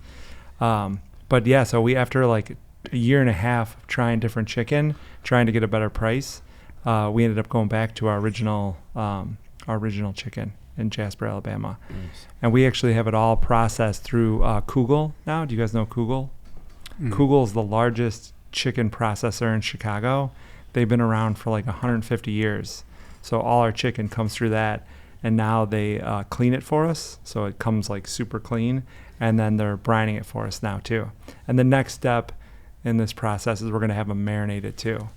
But yeah, so we, after like a year and a half of trying different chicken, trying to get a better price, we ended up going back to our original chicken in Jasper, Alabama. Nice. And we actually have it all processed through Kugel now. Do you guys know Kugel? Mm. Kugel is the largest chicken processor in Chicago. They've been around for like 150 years. So all our chicken comes through that. And now they clean it for us. So it comes like super clean. And then they're brining it for us now too. And the next step in this process is we're going to have them marinated too.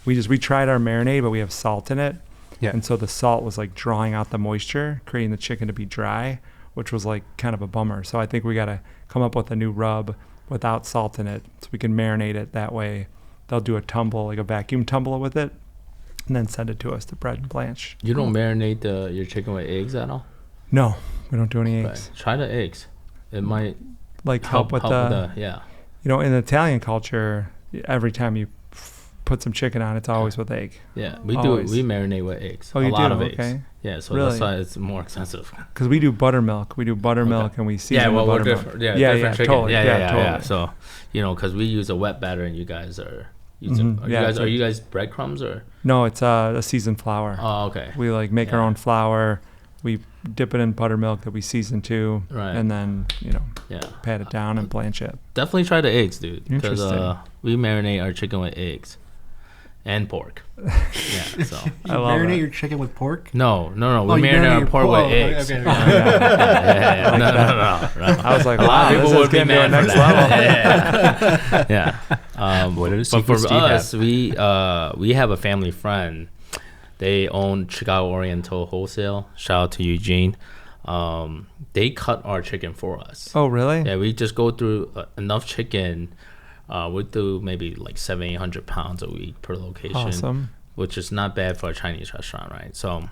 We tried our marinade, but we have salt in it. Yeah. And so the salt was like drawing out the moisture, creating the chicken to be dry, which was like kind of a bummer. So I think we got to come up with a new rub without salt in it, so we can marinate it that way. They'll do a tumble, like a vacuum tumble with it, and then send it to us to bread and blanch. You don't marinate your chicken with eggs at all? No, we don't do any eggs. Right. Try the eggs. It might Like help with the yeah. You know, in Italian culture, every time you put some chicken on, it's always with egg. Yeah, we Always. do. We marinate with eggs. Oh, a you lot do? of eggs. Okay. Yeah, so Really? that's why it's more expensive. Because we do buttermilk. We do buttermilk and we season the buttermilk. different chicken. Totally. Yeah. Totally. So, because we use a wet batter and you guys are using. Mhm. Are you guys breadcrumbs or? No, it's a seasoned flour. Oh, okay. We like make our Yeah. own flour. We dip it in buttermilk that we season too, Right. and then Yeah. pat it down and blanch it. Definitely try the eggs, dude. Because Interesting. we marinate our chicken with eggs and pork. Yeah. So. I love marinate it. your chicken with pork? No. We Oh, you marinate our your pork with okay, eggs. okay. Yeah. No. I was like, A lot wow, of this people is would be getting to a mad for next that. level. Yeah. What are the But for secrets do you have? us, we have a family friend. They own Chicago Oriental Wholesale. Shout out to Eugene. They cut our chicken for us. Oh, really? Yeah, we just go through enough chicken. We do maybe like 700-800 pounds a week per location, Awesome. which is not bad for a Chinese restaurant, right? So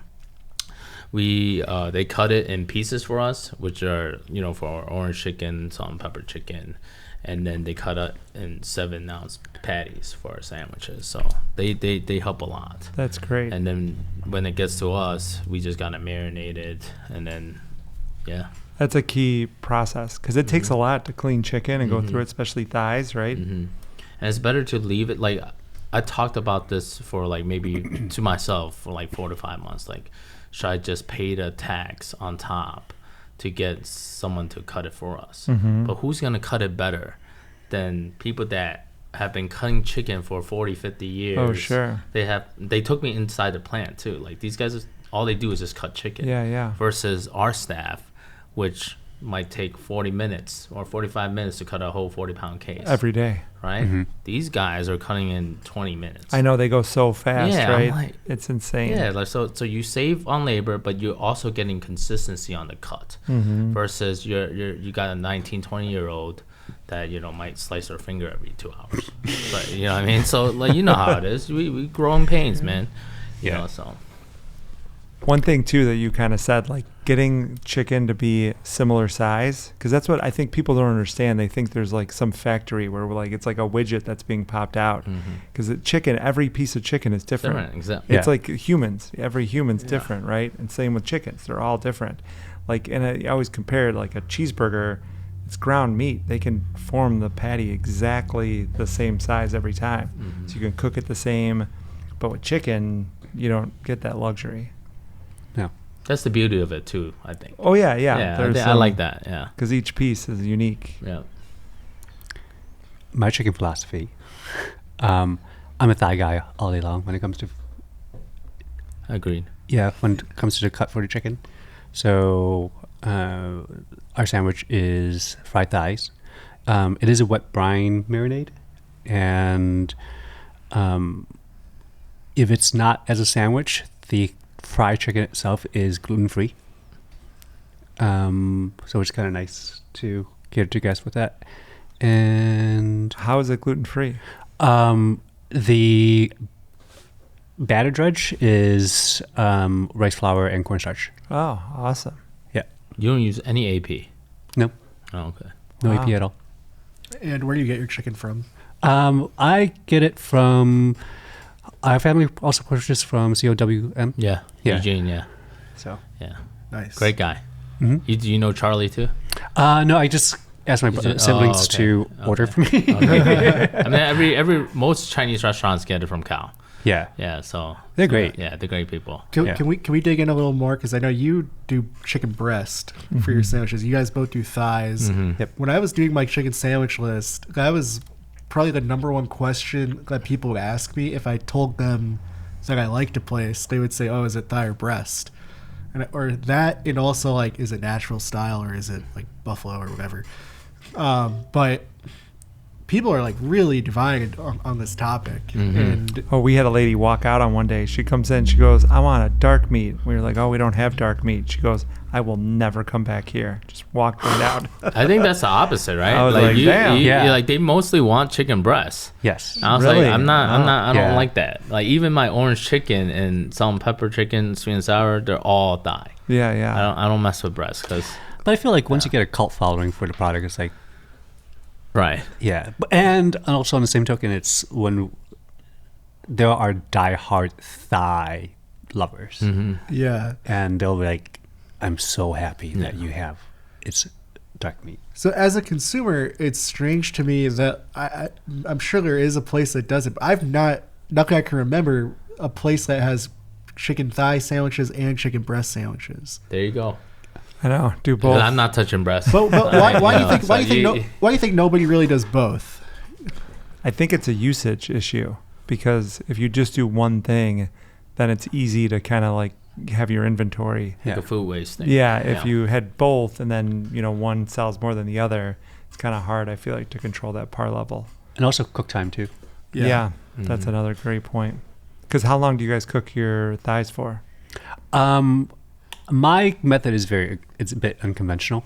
they cut it in pieces for us, which are for our orange chicken, salt and pepper chicken, and then they cut it in 7-ounce patties for our sandwiches. So they help a lot. That's great. And then when it gets to us, we just got it marinated, and then That's a key process because it takes a lot to clean chicken and go through it, especially thighs, right? And it's better to leave it. Like I talked about this for like maybe to myself for like 4 to 5 months. Like, should I just pay the tax on top to get someone to cut it for us? But who's gonna cut it better than people that have been cutting chicken for 40, 50 years? Oh, sure. They took me inside the plant too. Like, these guys, all they do is just cut chicken. Yeah. Versus our staff, which might take 40 minutes or 45 minutes to cut a whole 40-pound case. Every day. Right? These guys are cutting in 20 minutes. I know they go so fast, Yeah, I'm right? like- It's insane. Yeah, like so you save on labor, but you're also getting consistency on the cut. Versus you got a 19, 20-year-old that might slice her finger every 2 hours. But you know what I mean? So like how it is. We grow in pains, man. You know, so One thing too that you kind of said, like getting chicken to be similar size, because that's what I think people don't understand. They think there's like some factory where like it's like a widget that's being popped out, because every piece of chicken is different. Exactly. It's like humans. Every human's different, right? And same with chickens. They're all different. Like, and I always compared like a cheeseburger. It's ground meat. They can form the patty exactly the same size every time, so you can cook it the same. But with chicken, you don't get that luxury. No. That's the beauty of it too, I think. Oh yeah. I like that. Yeah. Because each piece is unique. Yeah. My chicken philosophy. I'm a thigh guy all day long when it comes to Agreed. when it comes to the cut for the chicken. So our sandwich is fried thighs. It is a wet brine marinade, and if it's not as a sandwich, the fried chicken itself is gluten-free. So it's kind of nice to get to guess with that. And How is it gluten free? the batter dredge is rice flour and cornstarch. Oh, awesome. Yeah. You don't use any AP. No, Oh, okay. no Wow. AP at all. And where do you get your chicken from? I get it from our family. Also purchased from COWM. Yeah. Yeah. Eugene. Yeah. So Yeah. Nice. Great guy. Mhm. Do you know Charlie too? no, I just asked my You just- siblings okay. to order Okay. for me. Okay. I mean, most Chinese restaurants get it from Cal. Yeah, Yeah. So they're great. Yeah, they're great people. Can, Yeah. can we dig in a little more? Because I know you do chicken breast for your sandwiches. You guys both do thighs. Yep. When I was doing my chicken sandwich list, that was probably the number one question that people would ask me. If I told them that I liked a place, they would say, "Oh, is it thigh or breast?" Or that, and also like, is it natural style or is it like buffalo or whatever? But people are like really divided on this topic. Mm-hmm. And Oh, we had a lady walk out on one day. She comes in. She goes, "I want a dark meat." We were like, "Oh, we don't have dark meat." She goes, "I will never come back here." Just walked right out. I think that's the opposite, right? I was like, damn. Yeah. Like they mostly want chicken breasts. Yes. I was Really? like, I don't Yeah. like that. Like even my orange chicken and salt and pepper chicken, sweet and sour, they're all thigh. Yeah, yeah. I don't mess with breasts because But I feel like once you get a cult following for the product, it's like, right. yeah. And also on the same token, it's when there are diehard thigh lovers, Mm-hmm. yeah. and they'll be like, "I'm so happy that you have it's dark meat." So as a consumer, it's strange to me that I'm sure there is a place that does it, but I've not, nothing I can remember, a place that has chicken thigh sandwiches and chicken breast sandwiches. There you go. I know. Do 'Cause both. I'm not touching breasts. But why do you think? So Why do you think nobody really does both? I think it's a usage issue because if you just do one thing, then it's easy to kind of like have your inventory. Like a food waste thing. Yeah, if you had both and then, one sells more than the other, it's kind of hard, I feel like, to control that par level. And also cook time too. Yeah, that's another great point. Because how long do you guys cook your thighs for? My method is it's a bit unconventional,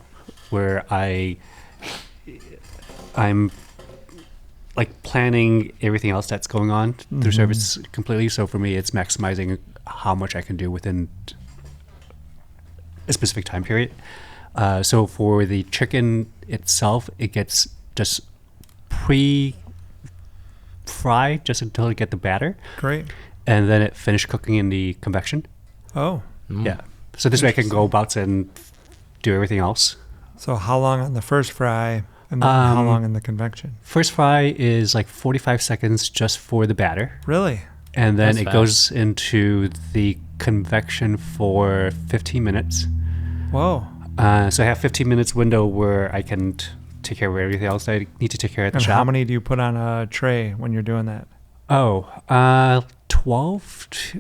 where I'm like planning everything else that's going on through service completely. So for me, it's maximizing how much I can do within a specific time period. So for the chicken itself, it gets just pre-fried just until you get the batter, Great. and then it finished cooking in the convection. Oh, Yeah. So this way I can go about and do everything else. so how long on the first fry and then how long in the convection? First fry is like 45 seconds just for the batter. Really? And then That's it fast. goes into the convection for 15 minutes. Whoa. So I have 15 minutes window where I can take care of everything else I need to take care of at the And shop. how many do you put on a tray when you're doing that? 12.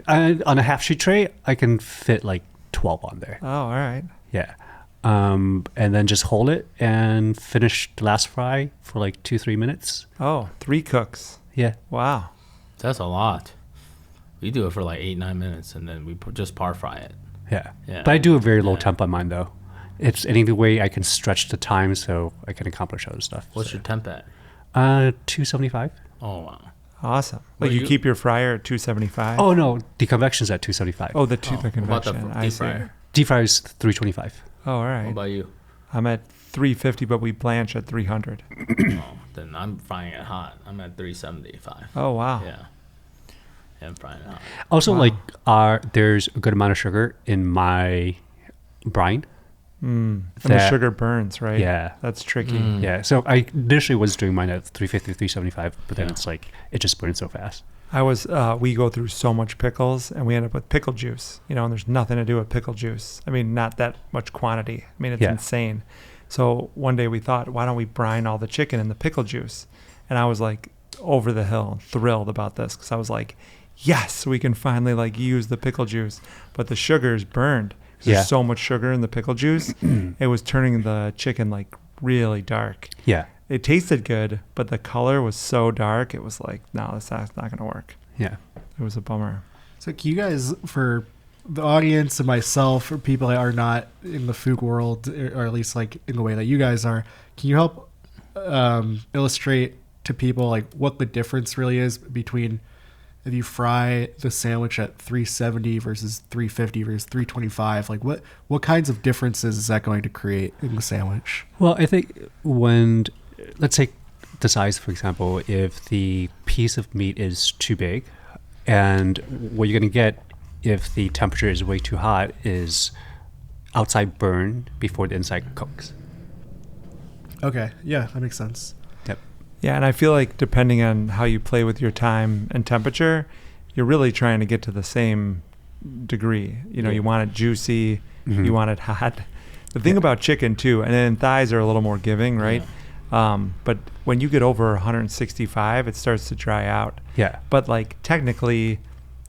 On a half sheet tray, I can fit like 12 on there. Oh, all right. Yeah. And then just hold it and finish the last fry for like 2-3 minutes. Oh, 3 cooks. Yeah. Wow. That's a lot. We do it for like 8-9 minutes and then we just par fry it. Yeah. Yeah. But I do a very low Yeah. temp on mine though. It's any way I can stretch the time so I can accomplish other stuff. What's your temp at? 275. Oh wow. Awesome. What Like do you you- keep your fryer at 275? Oh no, the convection's at 275. Oh, the What about convection. the I deep see. fryer? Deep fry is 325. Oh, all What right. about you? I'm at 350, but we blanch at 300. Oh, then I'm frying it hot. I'm at 375. Oh, wow. Yeah. Yeah, I'm frying it hot. Also, Wow. like, there's a good amount of sugar in my brine. And the That- sugar burns, right? Yeah. That's tricky. Mm. Yeah. So I initially was doing mine at 350, 375, but then Yeah. it's like, it just burns so fast. We go through so much pickles and we end up with pickle juice, and there's nothing to do with pickle juice. I mean, not that much quantity. I mean, it's Yeah. insane. So one day we thought, why don't we brine all the chicken in the pickle juice? And I was like over the hill, thrilled about this because I was like, yes, we can finally like use the pickle juice. But the sugar's burned. Yeah. There's so much sugar in the pickle juice. It was turning the chicken like really dark. Yeah. It tasted good, but the color was so dark. It was like, no, that's not going to work. Yeah. It was a bummer. So can you guys, for the audience and myself, for people that are not in the food world, or at least like in the way that you guys are, can you help illustrate to people like what the difference really is between if you fry the sandwich at 370 versus 350 versus 325? Like what kinds of differences is that going to create in the sandwich? Well, I think let's take the size, for example, if the piece of meat is too big, and what you're going to get if the temperature is way too hot is outside burn before the inside cooks. Okay, yeah, that makes sense. Yep. Yeah, and I feel like depending on how you play with your time and temperature, you're really trying to get to the same degree. You want it juicy, Mhm. you want it hot. The thing about chicken too, and then thighs are a little more giving, right? But when you get over 165, it starts to dry out. Yeah. But like technically,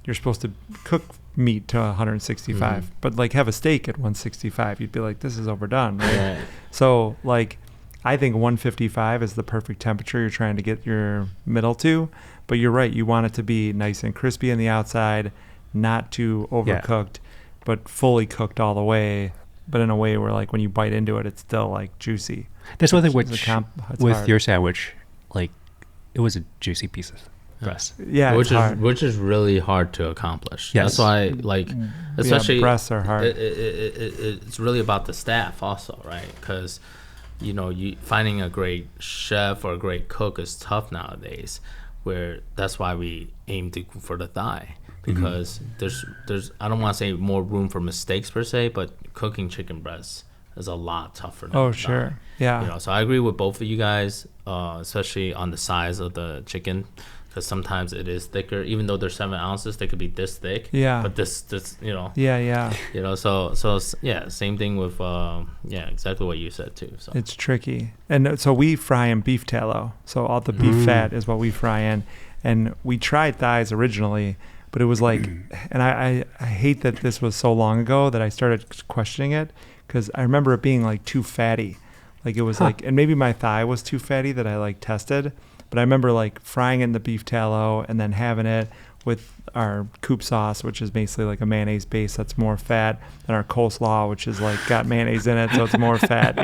you're supposed to cook meat to 165, but like have a steak at 165, you'd be like, this is overdone, right? Yeah. So like, I think 155 is the perfect temperature you're trying to get your middle to. But you're right. You want it to be nice and crispy on the outside, not too overcooked, but fully cooked all the way. But in a way where, like, when you bite into it, it's still like juicy. That's one thing with hard. your sandwich. Like, it was a juicy piece of breast. Yeah, which is really hard to accomplish. Yes. That's why, like, especially breasts are hard. It's really about the staff also, right? Because you finding a great chef or a great cook is tough nowadays. Where that's why we aim for the thigh, because there's I don't want to say more room for mistakes per se, but cooking chicken breasts is a lot tougher than the sure. thigh. Yeah. So I agree with both of you guys, especially on the size of the chicken, because sometimes it is thicker. Even though they're 7 ounces, they could be this thick. Yeah. But this Yeah. So yeah, same thing with exactly what you said too. So It's tricky. And so we fry in beef tallow. So all the beef fat is what we fry in. And we tried thighs originally, but it was like, and I hate that this was so long ago that I started questioning it, because I remember it being like too fatty. Like it was like, and maybe my thigh was too fatty that I like tested. But I remember like frying it in the beef tallow and then having it with our Coop sauce, which is basically like a mayonnaise base that's more fat, and our coleslaw, which is like got mayonnaise in it, so it's more fat,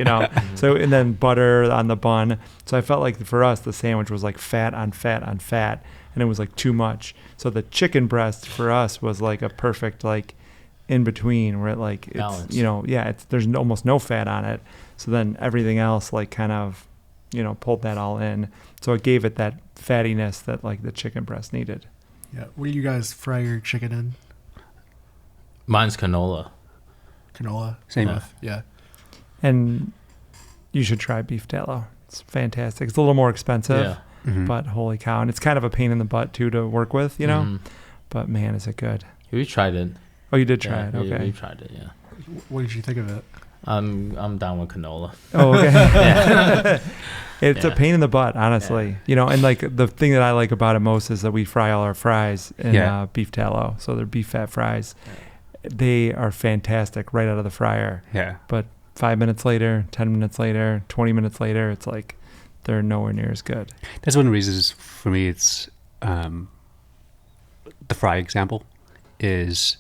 So, and then butter on the bun. So I felt like for us, the sandwich was like fat on fat on fat, and it was like too much. So the chicken breast for us was like a perfect like in between, where it like it's balance. there's almost no fat on it. So then everything else like kind of pulled that all in. So it gave it that fattiness that like the chicken breast needed. Yeah. What do you guys fry your chicken in? mine's canola. Canola. Same. Yeah. And you should try beef tallow. It's fantastic. It's a little more expensive, but holy cow. And it's kind of a pain in the butt too to work with, but man, is it good. We tried it. Oh, you did try it. Okay. We tried it. Yeah. What did you think of it? I'm down with canola. Oh, okay. It's a pain in the butt, honestly. And like the thing that I like about it most is that we fry all our fries in beef tallow. So they're beef fat fries. They are fantastic right out of the fryer. Yeah. But 5 minutes later, 10 minutes later, 20 minutes later, it's like they're nowhere near as good. That's one of the reasons for me it's the fry example is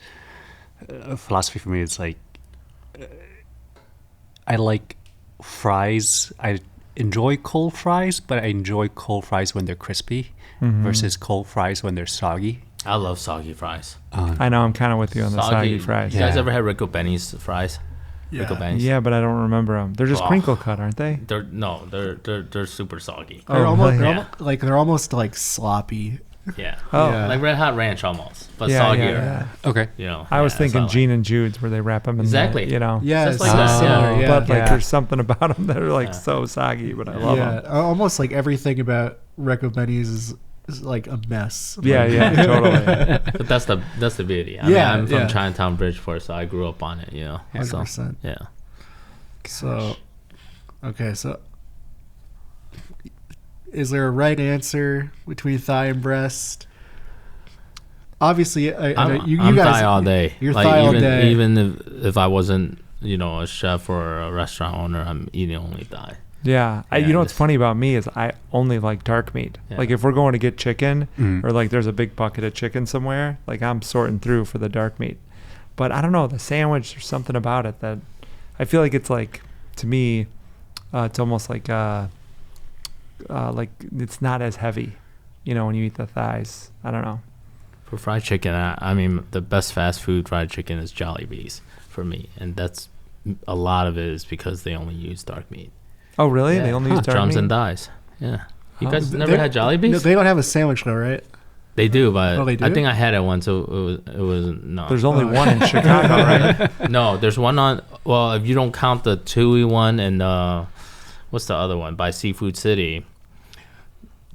a philosophy for me. It's like I like fries. I enjoy cold fries, but I enjoy cold fries when they're crispy versus cold fries when they're soggy. I love soggy fries. I know, I'm kind of with you on the soggy fries. You guys ever had Rico Benny's fries? Yeah. Rico Benny's? Yeah, but I don't remember them. They're just crinkle cut, aren't they? They're super soggy. They're almost really? they're almost like sloppy. Yeah. Oh. Yeah. Like Red Hot Ranch almost, but Yeah, soggier. yeah. Okay. I was thinking that's Gene and Jude's where they wrap them in Exactly. the, Yeah, Just it's like so that. similar. Yeah. But like there's something about them that are like so soggy, but I love them. Almost like everything about Rico Benny's is like a mess. Yeah, totally. But that's the beauty. I mean, I'm from Chinatown, Bridgeport, so I grew up on it. 100%. So, yeah. So, okay, so is there a right answer between thigh and breast? Obviously, I'm you guys thigh all day. You're like thigh even, all day. Even if I wasn't, a chef or a restaurant owner, I'm eating only thigh. Yeah. What's funny about me is I only like dark meat. Yeah. Like if we're going to get chicken or like there's a big bucket of chicken somewhere, like I'm sorting through for the dark meat. But I don't know, the sandwich, there's something about it that I feel like it's like, to me, it's almost like it's not as heavy, when you eat the thighs. I don't know. For fried chicken, I mean, the best fast food fried chicken is Jollibee's for me. And that's a lot of it is because they only use dark meat. Oh, really? Yeah. They only use dark drums meat? and thighs. Yeah. You guys never had Jollibee's? No, they don't have a sandwich though, right? They do, but Oh, they do? I think I had it once. So it was no. There's only one in Chicago, right? No, there's one on. Well, if you don't count the Tui one and what's the other one by Seafood City?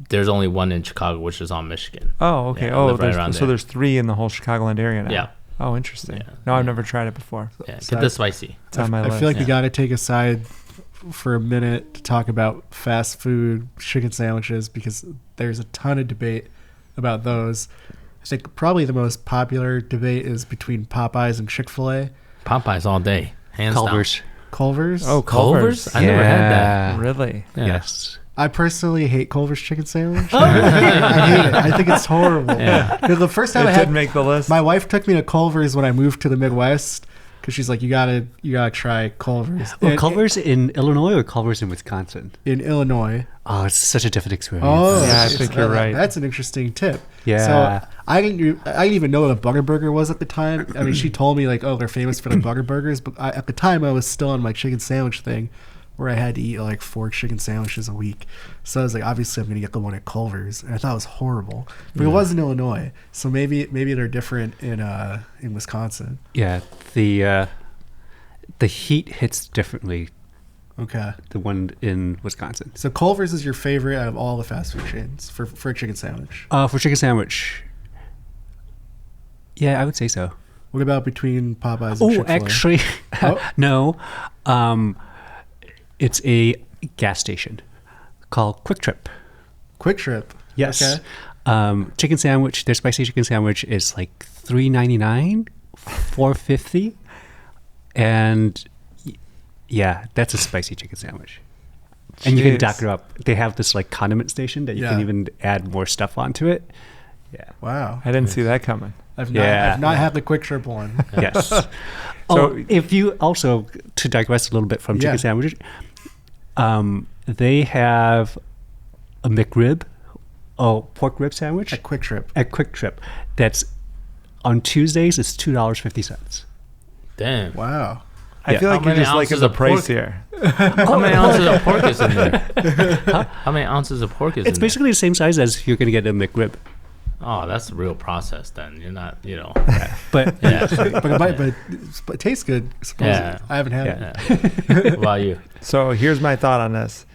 There's only one in Chicago, which is on Michigan. Oh, okay. Yeah, I live right around so there. there's 3 in the whole Chicagoland area now. Yeah. Oh, interesting. Yeah. No, I've never tried it before. Yeah, So get the spicy. It's on my I list. feel like we got to take a side for a minute to talk about fast food chicken sandwiches because there's a ton of debate about those. I think probably the most popular debate is between Popeyes and Chick-fil-A. Popeyes all day, hands Culver's. Culver's. Oh, Culver's? Culver's. I never had that. Really? Yeah. Yes. I personally hate Culver's chicken sandwich. I hate it. I think it's horrible. Yeah. 'Cause the first time It I had didn't make the list. my wife took me to Culver's when I moved to the Midwest because she's like, you gotta try Culver's. Well, And- Culver's in Illinois or Culver's in Wisconsin? in Illinois. Oh, it's such a different experience. Oh, Yeah, I it's- think you're right. That's an interesting tip. Yeah. So I didn't even know what a butter burger was at the time. I mean, she told me like, oh, they're famous for the butter burgers, but at the time I was still on my chicken sandwich thing, where I had to eat like 4 chicken sandwiches a week. So I was like, obviously I'm gonna get the one at Culver's, and I thought it was horrible. But it was in Illinois, so maybe they're different in Wisconsin. Yeah, the heat hits differently. Okay. The one in Wisconsin. So Culver's is your favorite out of all the fast food chains for a chicken sandwich. For chicken sandwich. Yeah, I would say so. What about between Popeyes and Oh, Chick-fil-A? actually, Oh. no. It's a gas station called Quick Trip. Quick Trip. Yes. Okay. Chicken sandwich. Their spicy chicken sandwich is like $3.99, $4.50, and yeah, that's a spicy chicken sandwich. And you can Jeez. dock it up. They have this like condiment station that you can Yeah. even add more stuff onto it. Yeah. Wow. I didn't see that coming. I've Yeah. not had the Quick Trip one. Yes. So- if you also, to digress a little bit from Yeah. chicken sandwiches, they have a McRib, pork rib sandwich At Quick Trip. at Quick Trip. That's on Tuesdays. It's $2.50. Damn. Wow. I Yeah. feel like How you're many just liking ounces the of price pork? here. How many ounces of pork is in there? How many ounces of pork is It's in basically the same size as you're going to get a McRib, there? Oh, that's the real process then. You're not, but Yeah. but it tastes good. Supposedly. Yeah. I haven't had Yeah. it. What about you? So here's my thought on this.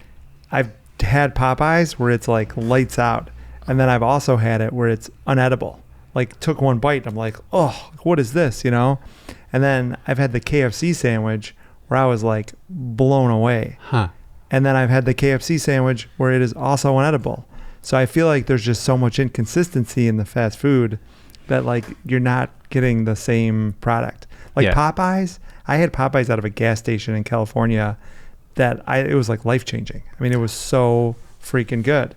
I've had Popeyes where it's like lights out. And then I've also had it where it's unedible. Like took one bite and I'm like, oh, what is this? And then I've had the KFC sandwich where I was like blown away. huh? And then I've had the KFC sandwich where it is also unedible. So I feel like there's just so much inconsistency in the fast food that like you're not getting the same product. Like Yeah. Popeyes, I had Popeyes out of a gas station in California that it was like life changing. I mean, it was so freaking good.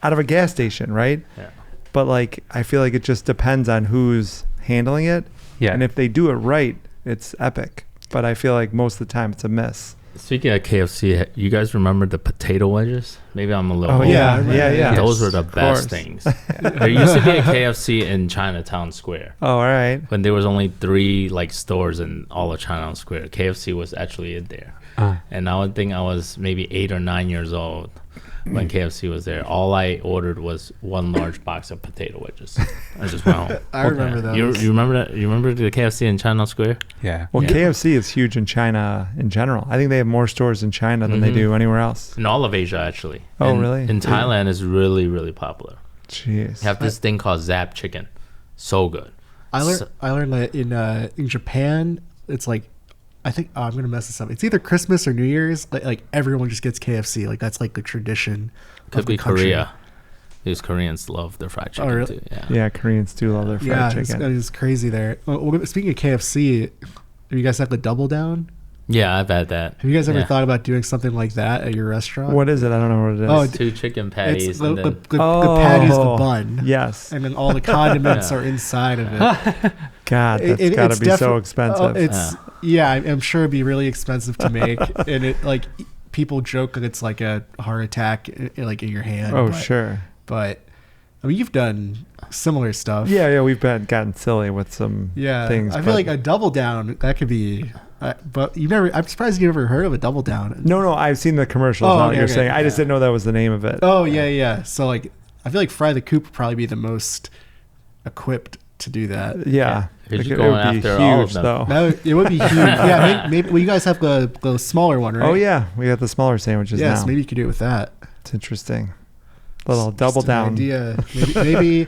Out of a gas station, right? Yeah. But like I feel like it just depends on who's handling it. Yeah. And if they do it right, it's epic. But I feel like most of the time it's a miss. Speaking of KFC, you guys remember the potato wedges? Maybe I'm a little Oh old. yeah, I remember yeah, that. yeah. Those were the Of best course. things. There used to be a KFC in Chinatown Square. Oh, all right. When there was only 3 like stores in all of Chinatown Square. KFC was actually in there. And I would think I was maybe 8 or 9 years old when KFC was there. All I ordered was 1 large box of potato wedges. I just went home. I remember those. You remember that? You remember the KFC in Chinatown Square? Yeah. Well, Yeah. KFC is huge in China in general. I think they have more stores in China than they Mhm. do anywhere else. In all of Asia, actually. Oh, And really? In Thailand, is really, really popular. Jeez. They have this thing called Zap Chicken. So good. I learned that in Japan, it's like, I think I'm gonna mess this up. It's either Christmas or New Year's. Like everyone just gets KFC. Like that's like the tradition. Could of the be country. Korea. Because Koreans love their fried chicken really? too. Yeah. Yeah, Koreans do love their fried Yeah, chicken. it's crazy there. Well, speaking of KFC, have you guys had the Double Down? Yeah, I've had that. Have you guys ever Yeah. thought about doing something like that at your restaurant? What is it? I don't know what it is. Oh, It's 2 chicken patties It's and the then patty's the bun. Yes. And then all the condiments Yeah. are inside of it. God, that's got to be so expensive. I'm sure it'd be really expensive to make, and it like people joke that it's like a heart attack, like in your hand. Oh, but, sure. But I mean, you've done similar stuff. Yeah, we've gotten silly with some Yeah. things. I but- feel like a double down that could be, but you never. I'm surprised you never heard of a double down. No, I've seen the commercials. Oh, Not what okay, you're okay, saying. I just yeah. didn't know that was the name of it. Oh yeah. So like, I feel like Fry the Coop would probably be the most equipped to do that. Yeah. Because It you're would going be after all of huge, them. though. It would be huge. Yeah, maybe. Well, you guys have the smaller one, right? Oh, yeah. We got the smaller sandwiches Yes, now. maybe you could do it with that. It's interesting. Little double Just an down. idea. Maybe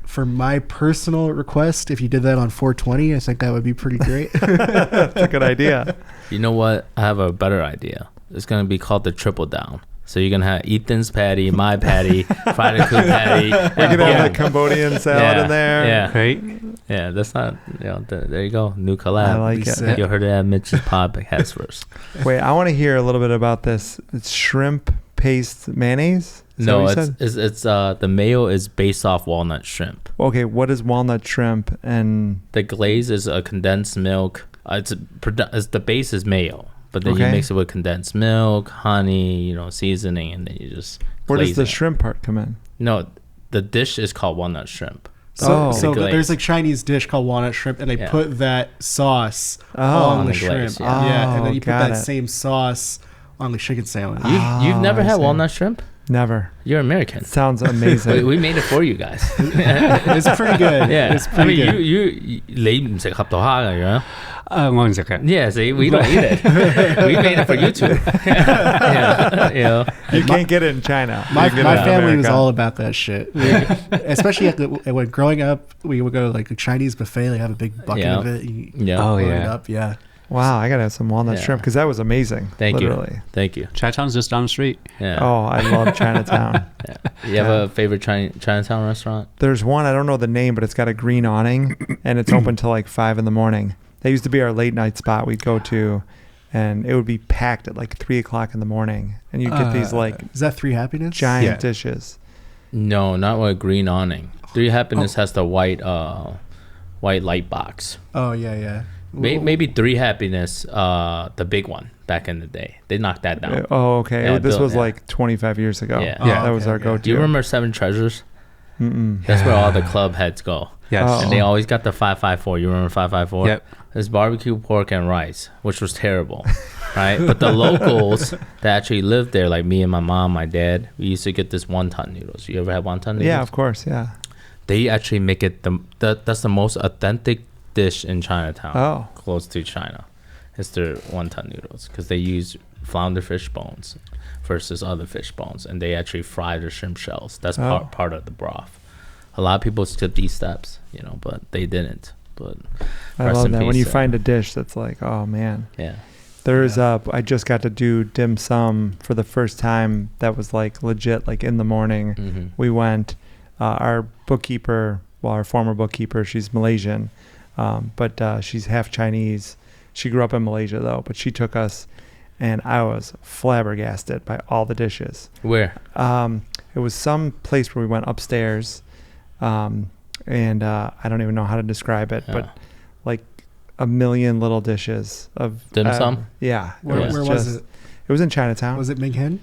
for my personal request, if you did that on 420, I think that would be pretty great. That's a good idea. You know what? I have a better idea. It's going to be called the Triple Down. So you're gonna have Ethan's patty, my patty, fried and cooked patty. We're gonna have the Cambodian salad in there. Yeah, Right? yeah. That's not. There you go. New collab. I like it. You heard it at Mitch's podcast first. Wait, I want to hear a little bit about this. It's shrimp paste mayonnaise. Is that No, what you said? it's the mayo is based off walnut shrimp. Okay, what is walnut shrimp and The glaze is a condensed milk. It's the base is mayo, but then you Okay. mix it with condensed milk, honey, seasoning, and then you just. where does glaze the it. shrimp part come in? No, the dish is called walnut shrimp. So, Oh. so The glaze. there's a Chinese dish called walnut shrimp, and they Yeah. put that sauce Oh. on On the the shrimp. glaze, Yeah, yeah. and then you put got that it. same sauce on the chicken sandwich. You've never I had see. walnut shrimp? Never. You're American. Sounds amazing. We made it for you guys. It's pretty good. Yeah, It's I pretty mean, good. you 你唔食合桃蝦㗎, you know? One second. Yeah, see, we don't eat it. We made it for you two. Yeah, You can't get it in China. My You can get my it in family was America. all about that shit. Especially when growing up, we would go to like a Chinese buffet. They have a big bucket Yeah. of it. You yeah. Oh, load it yeah. up. Yeah. Wow, I gotta have some walnut Yeah. shrimp because that was amazing. Thank literally. you. Thank you. Chinatown's just down the street. Yeah. Oh, I love Chinatown. Yeah. You have a favorite Chinatown restaurant? There's one, I don't know the name, but it's got a green awning and it's open till like 5 a.m. That used to be our late night spot we'd go to, and it would be packed at like 3 o'clock in the morning. And you'd get these like Is that Three Happiness? giant Yeah. dishes. No, not with a green awning. Three Happiness has the white light box. Oh yeah, yeah. Maybe Three Happiness, the big one back in the day. They knocked that down. Oh, okay. Yeah, this Bill- was yeah. like 25 years ago. Yeah. Yeah, Oh, that was okay, our okay. go-to. Do you remember Seven Treasures? Mm-mm. That's where all the club heads go. Yes. Oh. And they always got the 554. You remember 554? Yep. It's barbecue pork and rice, which was terrible, right? But the locals that actually lived there, like me and my mom, my dad, we used to get this wonton noodles. You ever had wonton noodles? Yeah, of course. Yeah. They actually make it that's the most authentic dish in Chinatown, Oh. close to China. It's their wonton noodles because they use flounder fish bones versus other fish bones, and they actually fry their shrimp shells. That's Oh. part of the broth. A lot of people skip these steps, but they didn't. But I rest love in that. When peace, you find a dish that's like, oh, man. yeah. There's I just got to do dim sum for the first time. That was like legit, like in the morning. Mm-hmm. We went, our bookkeeper, our former bookkeeper, she's Malaysian, but she's half Chinese. She grew up in Malaysia though, but she took us, and I was flabbergasted by all the dishes. Where? It was some place where we went upstairs, and I don't even know how to describe it, but like a million little dishes of Dim sum? Yeah. Where was it? It was in Chinatown. Was it Ming Hen?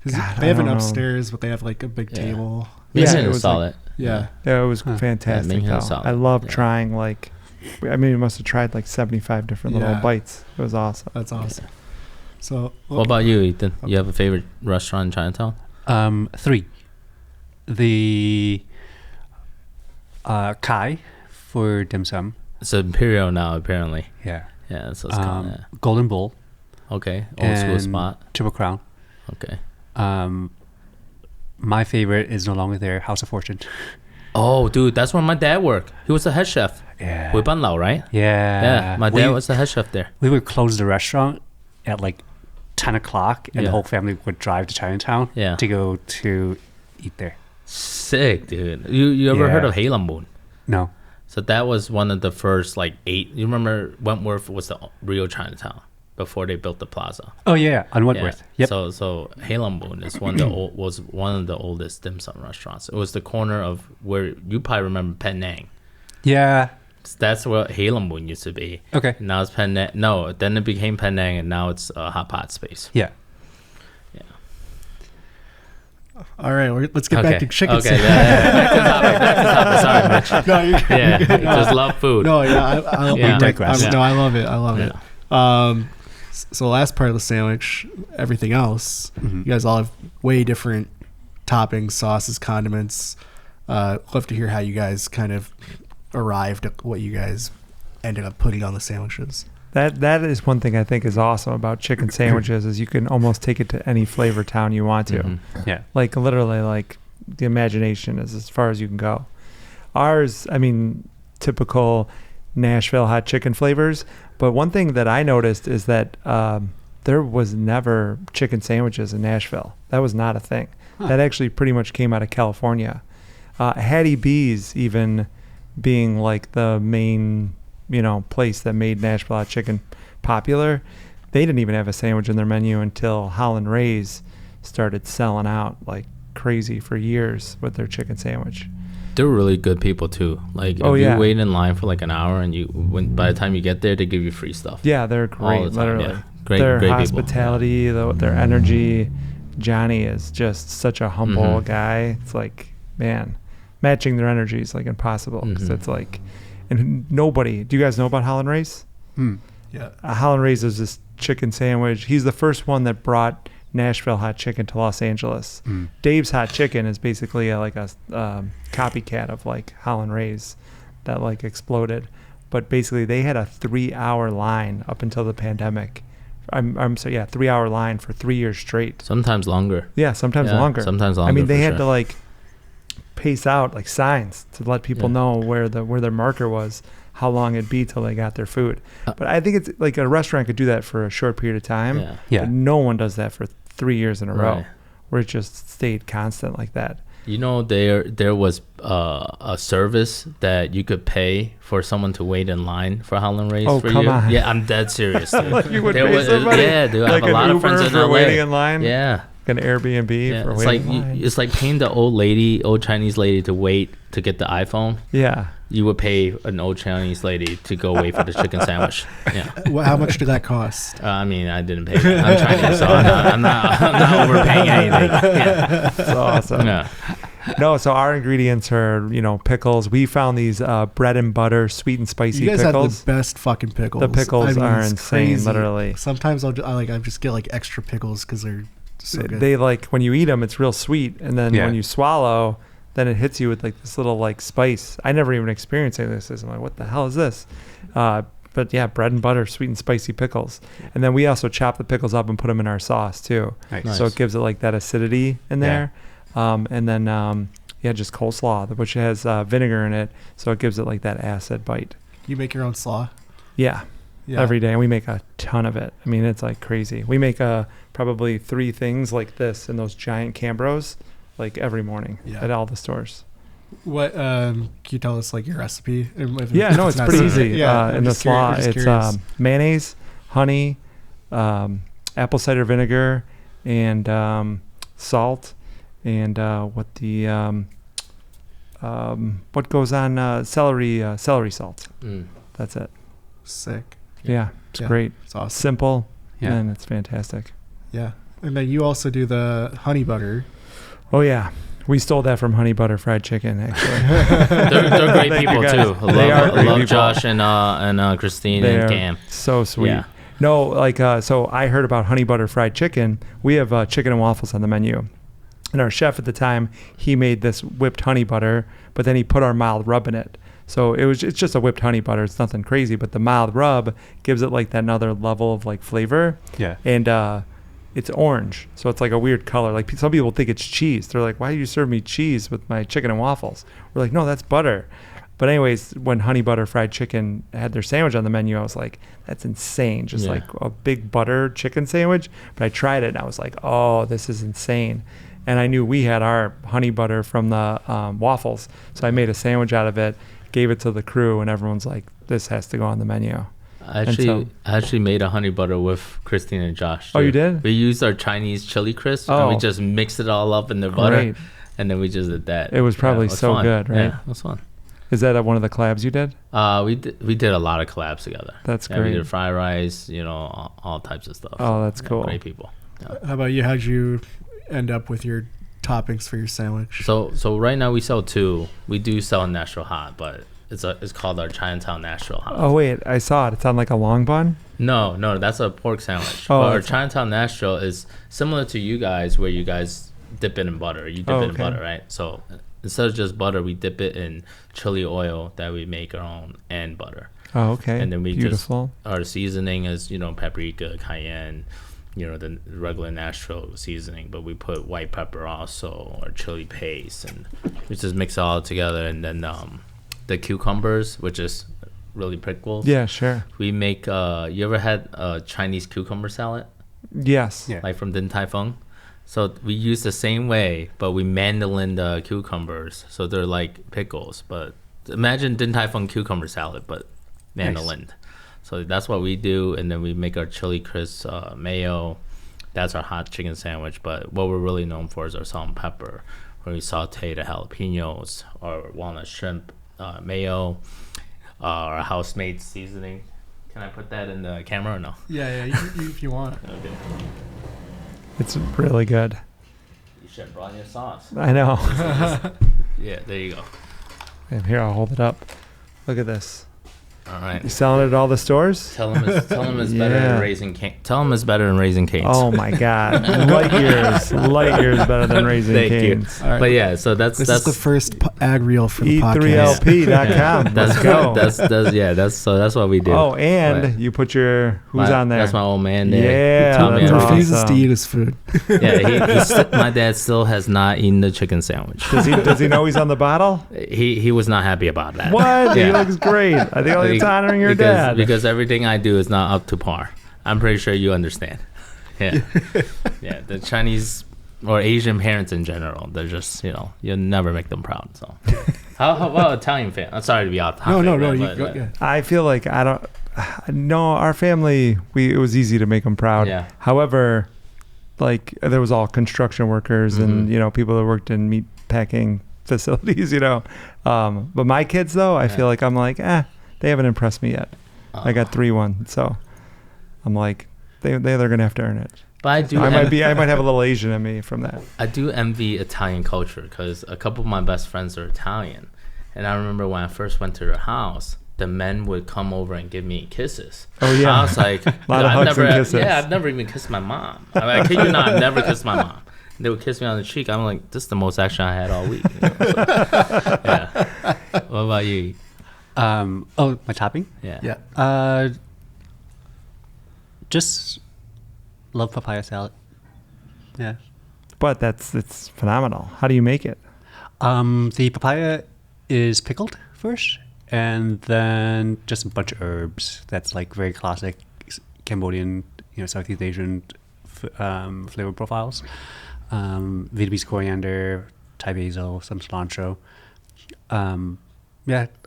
'Cause God, they have I an don't know. upstairs, but they have like a big Yeah. table. Yeah, Yeah, it it was solid. Yeah. Yeah, it was Huh. fantastic. Ming Hen though. is solid. I love Yeah. trying we must have tried like 75 different little Yeah. bites. It was awesome. That's awesome. So What about you, Ethan? You have a favorite restaurant in Chinatown? 3. The Kai for dim sum. It's Imperial now, apparently. Yeah. Yeah, so it's kind of Golden Bowl. okay. Old school and spot. Triple Crown. Okay. My favorite is no longer there. House of Fortune. Oh, dude, that's where my dad worked. He was the head chef. Yeah. With Ban Lao, right? Yeah. Yeah, my dad was the head chef there. We would close the restaurant at like 10 o'clock, and Yeah. the whole family would drive to Chinatown Yeah. to go to eat there. Sick, dude. You ever heard Yeah. of Heilambun? No. So that was one of the first 8. You remember Wentworth was the real Chinatown before they built the plaza. Oh yeah, on Wentworth. Yeah. Yep. So Heilambun is was one of the oldest dim sum restaurants. It was the corner of where you probably remember Penang. Yeah. That's what Heilambun used to be. Okay. Now it's Penang. No, then it became Penang, and now it's a hot pot space. Yeah. all right, let's get back to chicken Okay, sandwich. Back to topic. Sorry, Mitch. No, you're good. Yeah, You're good. just love food. No, yeah, Yeah. I digress. no, I love it. I love Yeah. it. So the last part of the sandwich, everything else, you guys all have way different toppings, sauces, condiments. Love to hear how you guys kind of arrived at what you guys ended up putting on the sandwiches. That is one thing I think is awesome about chicken sandwiches is you can almost take it to any flavor town you want to. Mhm. Yeah. Like literally, like the imagination is as far as you can go. Ours, I mean, typical Nashville hot chicken flavors. But one thing that I noticed is that there was never chicken sandwiches in Nashville. That was not a thing. That actually pretty much came out of California. Hattie B's even being like the main, place that made Nashville hot chicken popular. They didn't even have a sandwich in their menu until Holland Ray's started selling out like crazy for years with their chicken sandwich. They're really good people too. Like if you wait in line for like an hour and by the time you get there, they give you free stuff. Yeah, they're great. Literally, yeah. Great hospitality, their energy. Johnny is just such a humble guy. It's like, man, matching their energy is like impossible because it's like, and nobody. Do you guys know about Holland Ray's? Yeah, Holland Ray's is this chicken sandwich. He's the first one that brought Nashville hot chicken to Los Angeles. Dave's Hot Chicken is basically like a copycat of like Holland Ray's that like exploded. But basically they had a 3-hour line up until the pandemic. 3-hour line for 3 years straight. Sometimes longer. Yeah, sometimes longer. Sometimes longer. I mean, they had to like pace out like signs to let people know where their marker was, how long it'd be till they got their food. But I think it's like a restaurant could do that for a short period of time. But no one does that for 3 years in a row, where it just stayed constant like that. There was a service that you could pay for someone to wait in line for Holland Ray's for come you. on. Yeah, I'm dead serious. Dude. Like you would pay somebody? Yeah, dude. Like I have a lot an of friends Uber in for LA. waiting in line? Yeah. An Airbnb for waiting in line? It's like paying the old Chinese lady to wait to get the iPhone. Yeah. You would pay an old Chinese lady to go wait for the chicken sandwich. Yeah. Well, how much did that cost? I mean, I didn't pay that. I'm Chinese, so I'm not overpaying anything. Yeah. That's awesome. Yeah. No, so our ingredients are, pickles. We found these bread and butter, sweet and spicy You guys pickles. have the best fucking pickles. The pickles are it's insane, crazy. literally. Sometimes I just get like extra pickles because they're so good. They like, when you eat them, it's real sweet. And then when you swallow, then it hits you with like this little like spice. I never even experienced any of this. I'm like, what the hell is this? But yeah, bread and butter, sweet and spicy pickles. And then we also chop the pickles up and put them in our sauce too. Nice. So it gives it like that acidity in there. And then, just coleslaw, which has vinegar in it. So it gives it like that acid bite. You make your own slaw? Yeah. Every day. And we make a ton of it. I mean, it's like crazy. We make probably 3 things like this in those giant Cambros, like every morning at all the stores. What can you tell us like your recipe? It's pretty easy. In the slaw, it's mayonnaise, honey, apple cider vinegar, and salt, and what goes on celery salt. That's it. Sick. Yeah, it's great. It's awesome. Simple, and it's fantastic. Yeah, and then you also do the honey butter. Oh yeah, we stole that from Honey Butter Fried Chicken. Actually, they're great people too. I love people. Josh and Christine and Cam. So sweet. Yeah. No, so I heard about Honey Butter Fried Chicken. We have chicken and waffles on the menu. And our chef at the time, he made this whipped honey butter, but then he put our mild rub in it. So it's just a whipped honey butter. It's nothing crazy, but the mild rub gives it like that another level of like flavor. Yeah. And it's orange, so it's like a weird color. Like some people think it's cheese. They're like, "Why do you serve me cheese with my chicken and waffles?" We're like, "No, that's butter." But anyways, when Honey Butter Fried Chicken had their sandwich on the menu, I was like, "That's insane!" Just like a big butter chicken sandwich. But I tried it, and I was like, "Oh, this is insane." And I knew we had our honey butter from the waffles, so I made a sandwich out of it, gave it to the crew, and everyone's like, "This has to go on the menu." I actually made a honey butter with Christine and Josh. Oh, you did? We used our Chinese chili crisp, and we just mixed it all up in the butter, and then we just did that. It was probably so fun. good, right? Yeah, it was fun. Is that one of the collabs you did? We did a lot of collabs together. That's great. We did fried rice, all types of stuff. Oh, that's cool. Great people. Yeah. How about you? How'd you end up with your toppings for your sandwich? So right now we sell 2. We do sell Nashville Hot, but it's called our Chinatown Nashville Hot. Oh wait, I saw it. It's on like a long bun? No, that's a pork sandwich. Oh, but our Chinatown Nashville is similar to you guys, where you guys dip it in butter. You dip it in butter, right? So instead of just butter, we dip it in chili oil that we make our own and butter. Oh, okay. And then our seasoning is paprika, cayenne, the regular Nashville seasoning, but we put white pepper also, or chili paste, and we just mix it all together. And then the cucumbers, which is really pickles. Yeah, sure. We make. You ever had a Chinese cucumber salad? Yes. Yeah. like from Din Tai Fung. So we use the same way, but we mandolin the cucumbers, so they're like pickles. But imagine Din Tai Fung cucumber salad, but mandolin. So that's what we do, and then we make our chili crisp mayo. That's our hot chicken sandwich. But what we're really known for is our salt and pepper, where we saute the jalapenos or walnut shrimp mayo, our house-made seasoning. Can I put that in the camera or no? Yeah, if you want. Okay. It's really good. You should have brought your sauce. I know. Yeah, there you go. And here, I'll hold it up. Look at this. All right. You selling it at all the stores? Tell them it's better Yeah. than raising cane. Tell them it's better than raising canes. Oh my God. light years better than raising Thank you. canes. All right. But yeah, so that's This is the first ag reel for the podcast. E3LP.com. That's Let's go. that's what we do. Oh, and Right. you put your who's on there? That's my old man there. Yeah, He taught me that's how to- awesome. Refuses to eat his food. Yeah, my dad still has not eaten the chicken sandwich. Does he know he's on the bottle? He was not happy about that. What? He Yeah. looks great. I think it's honoring your because, dad. because everything I do is not up to par. I'm pretty sure you understand. Yeah, yeah. The Chinese or Asian parents in general, they're just you'll never make them proud. So, how about Italian fan? I'm sorry to be off topic. No. but- You but- go, yeah. I feel like I don't. No, our family, it was easy to make them proud. Yeah. However, like there was all construction workers and Mhm. people that worked in meat packing facilities. But my kids though, I feel like I'm like they haven't impressed me yet. I got 3-1, so I'm like they're gonna have to earn it. But I might have a little Asian in me from that. I do envy Italian culture because a couple of my best friends are Italian, and I remember when I first went to their house, the men would come over and give me kisses. Oh yeah, I was like, a lot of hugs and kisses. Yeah, I've never even kissed my mom. I kid you not, I've never kissed my mom. They would kiss me on the cheek. I'm like, this is the most action I had all week. So, yeah. What about you? My topping? Yeah. Just love papaya salad. Yeah. But it's phenomenal. How do you make it? The papaya is pickled first, and then just a bunch of herbs. That's like very classic Cambodian, Southeast Asian flavor profiles. Vietnamese coriander, Thai basil, some cilantro.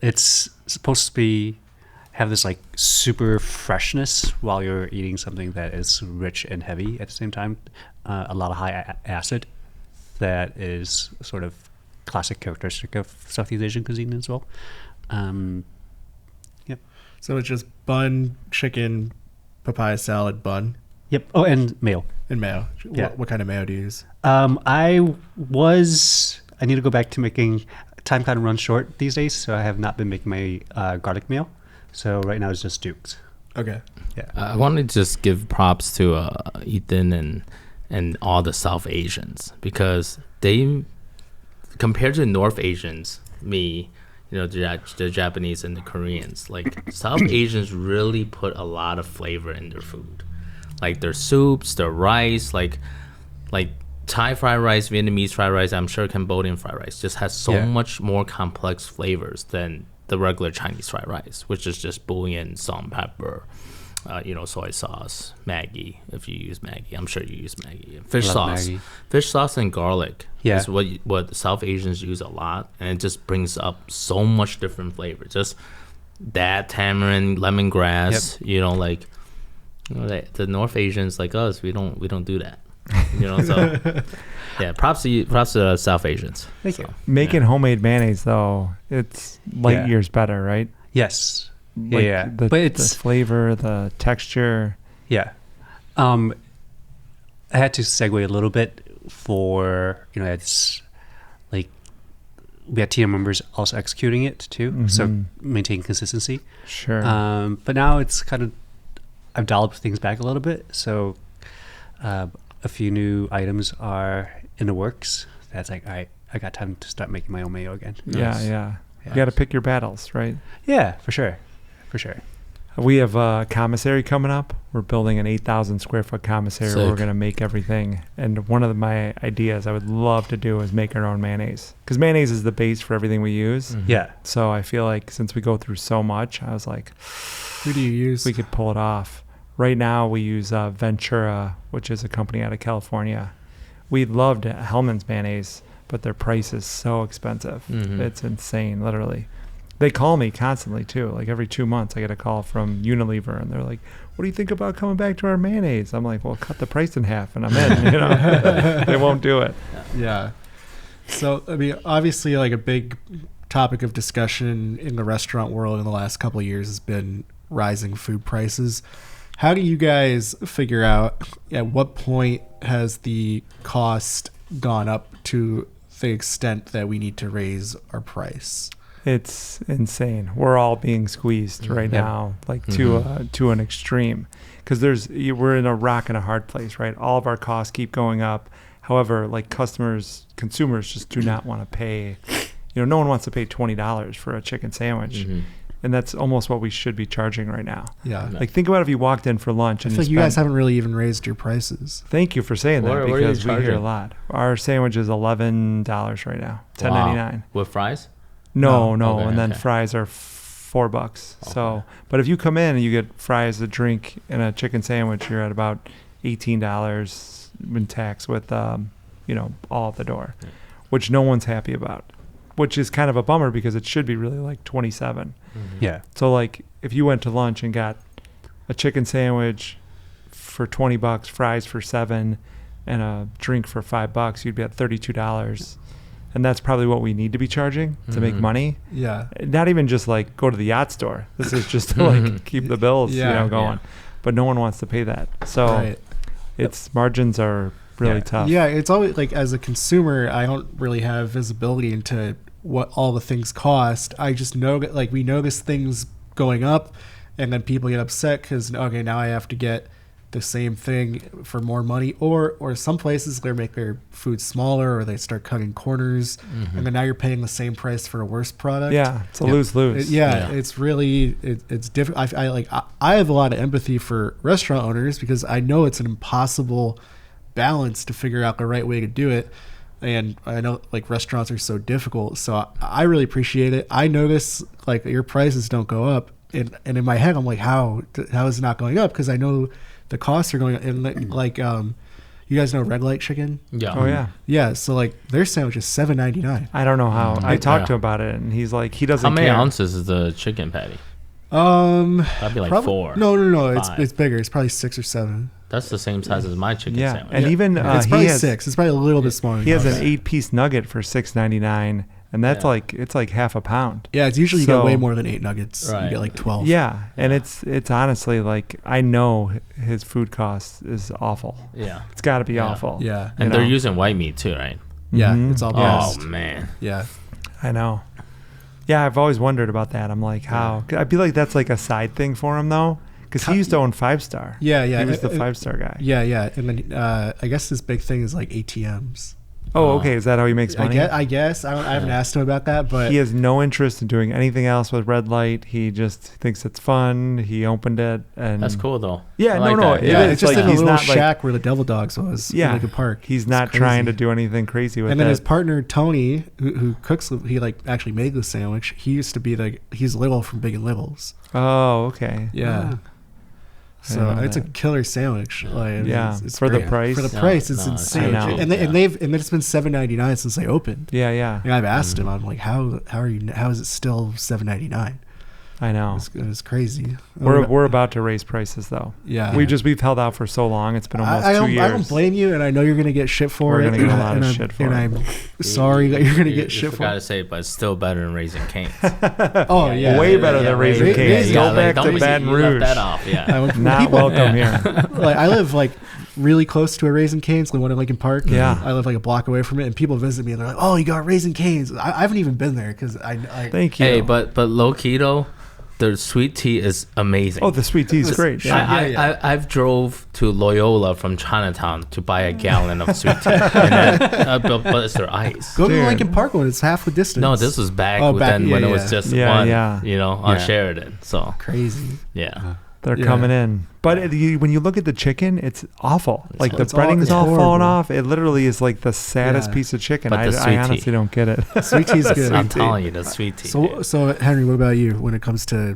It's supposed to have this like super freshness while you're eating something that is rich and heavy at the same time. A lot of high acid that is sort of classic characteristic of Southeast Asian cuisine as well. Yep. So it's just bun, chicken, papaya salad, bun, Yep. Oh, and mayo. and mayo. Yeah. What kind of mayo do you use? I need to go back to making. Time kind of runs short these days, so I have not been making my garlic mayo. So right now it's just Duke's. Okay. Yeah. I wanted to just give props to Ethan and all the South Asians because they, compared to North Asians, the Japanese and the Koreans, like South Asians really put a lot of flavor in their food, like their soups, their rice, like Thai fried rice, Vietnamese fried rice, I'm sure Cambodian fried rice just has so much more complex flavors than the regular Chinese fried rice, which is just bouillon, salt and pepper, soy sauce, Maggi, if you use Maggi. I'm sure you use Maggi. Fish sauce. Maggi. Fish sauce and garlic Yeah. is what South Asians use a lot, and it just brings up so much different flavors. Just that tamarind, lemongrass, the North Asians like us, we don't do that. So yeah, props to South Asians. Thank you. Making homemade mayonnaise though, it's light years better, right? Yes. Like But the it's flavor, the texture. Yeah. I had to segue a little bit for, it's like we had team members also executing it too. So maintaining consistency. Sure. But now it's kind of, I've dialed things back a little bit. So a few new items are in the works. That's like, all right, I got time to start making my own mayo again. Nice. Yeah. You got to pick your battles, right? Yeah, for sure. We have a commissary coming up. We're building an 8,000 square foot commissary where we're Sick. going to make everything. And one of my ideas I would love to do is make our own mayonnaise. Because mayonnaise is the base for everything we use. Yeah. So I feel like since we go through so much, I was like, Who do you use? we could pull it off. Right now we use Ventura, which is a company out of California. We loved Hellman's mayonnaise, but their price is so expensive. It's insane, literally. They call me constantly too. Like every 2 months I get a call from Unilever and they're like, what do you think about coming back to our mayonnaise? I'm like, well, cut the price in half and I'm in, you know. They won't do it. Yeah. So, I mean, obviously, like a big topic of discussion in the restaurant world in the last couple of years has been rising food prices. How do you guys figure out at what point has the cost gone up to the extent that we need to raise our price? It's insane. We're all being squeezed right now, like to an extreme, because we're in a rock and a hard place, right? All of our costs keep going up. However, like consumers just do not want to pay. You know, no one wants to pay $20 for a chicken sandwich, and that's almost what we should be charging right now. Yeah. Like think about if you walked in for lunch. I and feel like you guys haven't really even raised your prices. Thank you for saying that What are you because we hear a charging? lot. Our sandwich is $11 right now, $10.99. With fries? No, Okay, and then okay. fries are $4. So, but if you come in and you get fries, a drink, and a chicken sandwich, you're at about $18 in tax with, all at the door, which no one's happy about, which is kind of a bummer because it should be really like 27. Yeah. So like if you went to lunch and got a chicken sandwich for $20, fries for $7, and a drink for $5, you'd be at $32. And that's probably what we need to be charging to make money. Yeah. Not even just like go to the yacht store. This is just to like keep the bills, going. Yeah. But no one wants to pay that. So it's margins are really tough. Yeah, it's always like as a consumer, I don't really have visibility into what all the things cost. I just know that like we notice things going up, and then people get upset because okay, now I have to get the same thing for more money, or some places they make their food smaller or they start cutting corners, and then now you're paying the same price for a worse product. Yeah, it's a lose-lose. It's really it's different. I have a lot of empathy for restaurant owners because I know it's an impossible balance to figure out the right way to do it, and I know like restaurants are so difficult, so I really appreciate it. I notice like your prices don't go up, and in my head I'm like, how is it not going up? Because I know the costs are going up. And like you guys know Red Light Chicken? Yeah. Oh yeah. Yeah, so like their sandwich is $7.99. I don't know how. I talked to him about it, and he's like, he doesn't How many care. ounces is the chicken patty? That'd be like Probably, 4. No. Five. It's bigger. It's probably 6 or 7. That's the same size as my chicken Yeah, sandwich. and even It's he probably has 6. It's probably a little bit smaller. he has an than that. 8-piece nugget for $6.99, and that's it's like half a pound. Yeah, it's usually you So- get way more than 8 nuggets. Right. You get like 12. Yeah, and it's honestly like I know his food cost is awful. Yeah. It's got to be Yeah. awful. Yeah. And You they're know? using white meat too, right? Yeah, Mhm. it's all Oh, passed. man. Yeah. I know. Yeah, I've always wondered about that. I'm like, how? I feel like that's like a side thing for him though, because he used to own 5-star. Yeah. He was the 5-star guy. Yeah. And then I guess his big thing is like ATMs. Oh, okay. Is that how he makes money? I guess. I haven't asked him about that, but He has no interest in doing anything else with Red Light. He just thinks it's fun. He opened it, and That's cool though. Yeah, I like no, that. it yeah, is it's just like in a he's little not like shack where the Devil Dogs was. Yeah, in Lincoln Park. He's It's not crazy. trying to do anything crazy with And then it. his partner Tony, who cooks, he like actually made the sandwich. He used to be he's Little from Big and Littles. Oh, okay. Yeah. I So know it's a that. killer sandwich. Like, Yeah, it's for the great. price. For the Yeah. price, it's No, it's insane. I know. And it's been $7.99 since they opened. Yeah. And I've asked him, I'm like, how is it still $7.99? I know. It's crazy. We're about to raise prices though. Yeah. We've held out for so long. It's been almost I 2 don't, years. I don't blame you, and I know you're gonna get shit for We're it. gonna get a lot of and shit for and it. I'm sorry that you're gonna You get shit forgot for to it. say, but it's still better than Raising Cane's. Oh yeah, Way better than way Raising better. Cane's. Go like, back don't to be- Baton you left Rouge. that off, yeah. Not People- welcome here. Like I live like really close to a Raising Cane's, the one in Lincoln Park. Yeah. I live like a block away from it, and people visit me and they're like, "Oh, you got Raising Cane's." I haven't even been there because I Thank you. Hey, but low key though, the sweet tea is amazing. Oh, the sweet tea is great. Yeah. I've drove to Loyola from Chinatown to buy a gallon of sweet tea, and then, but it's their ice. go to the Dude. Lincoln Park one. It's half the distance. No, this was back, Oh, back- then when yeah, it was yeah. just Yeah, one, yeah. on Yeah. Sheridan. So crazy. yeah, They're Yeah. coming in. But when you look at the chicken, it's awful. Like the it's breading's all all falling horrible. off. It literally is like the saddest Yeah. piece of chicken. But the I sweet honestly tea. don't get it. Sweet tea's good. I'm telling you, the sweet tea. So Henry, what about you when it comes to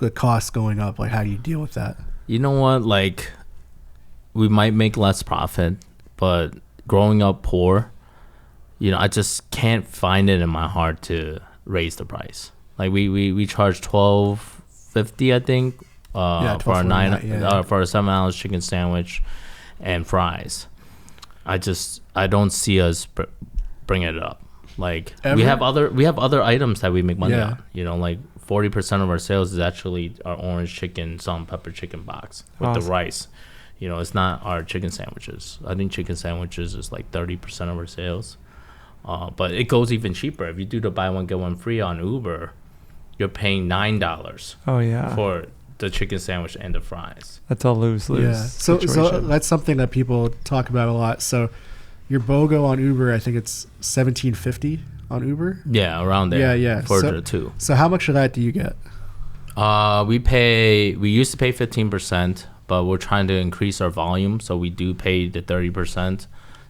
the costs going up? Like, how do you deal with that? You know what? Like, we might make less profit, but growing up poor, I just can't find it in my heart to raise the price. Like we charge $12.50, I think, for our for a $7 chicken sandwich and fries. I don't see us bringing it up. Like Ever? we have other items that we make money on. Like 40% of our sales is actually our orange chicken, salt and pepper chicken box with the rice. It's not our chicken sandwiches. I think chicken sandwiches is like 30% of our sales. But it goes even cheaper. If you do the buy one get one free on Uber, you're paying $9. Oh yeah. For the chicken sandwich and the fries. That's a lose-lose. Yeah. So that's something that people talk about a lot. So your BOGO on Uber, I think it's $17.50 on Uber. Yeah, around there. Yeah. For the two. So how much of that do you get? We used to pay 15%, but we're trying to increase our volume, so we do pay the 30%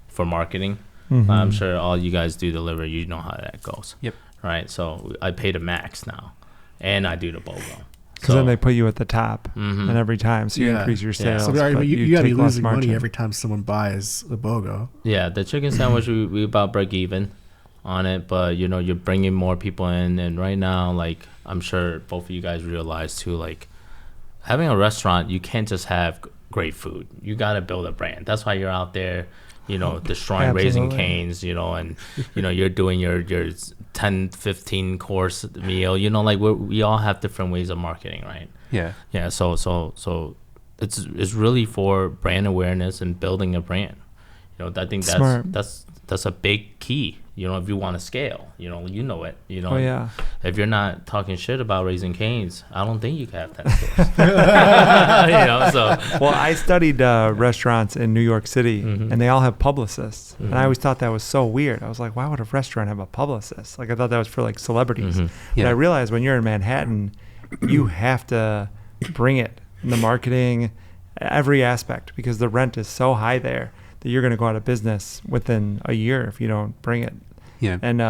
for marketing. Mm-hmm. I'm sure all you guys do deliver, you know how that goes. Yep. Right. So I pay the max now, and I do the BOGO. Because then they put you at the top, Mhm. and every time, so you increase your sales. So but you got to be take less losing money margin. every time someone buys the BOGO. Yeah, the chicken sandwich we about break even on it, but you're bringing more people in, and right now, like I'm sure both of you guys realize too, like having a restaurant, you can't just have great food. You got to build a brand. That's why you're out there, destroying Raising Cane's, and you're doing your 10, 15 course meal. Like we all have different ways of marketing, right? Yeah. So it's really for brand awareness and building a brand. I think that's a big key. If you want to scale, you know it. Oh yeah. If you're not talking shit about Raising Cane's, I don't think you can have 10 stores. So Well, I studied restaurants in New York City, Mhm. and they all have publicists. Mhm. And I always thought that was so weird. I was like, why would a restaurant have a publicist? Like I thought that was for like celebrities. Mhm. But I realized when you're in Manhattan, you have to bring it in the marketing, every aspect, because the rent is so high there that you're going to go out of business within a year if you don't bring it. Yeah. And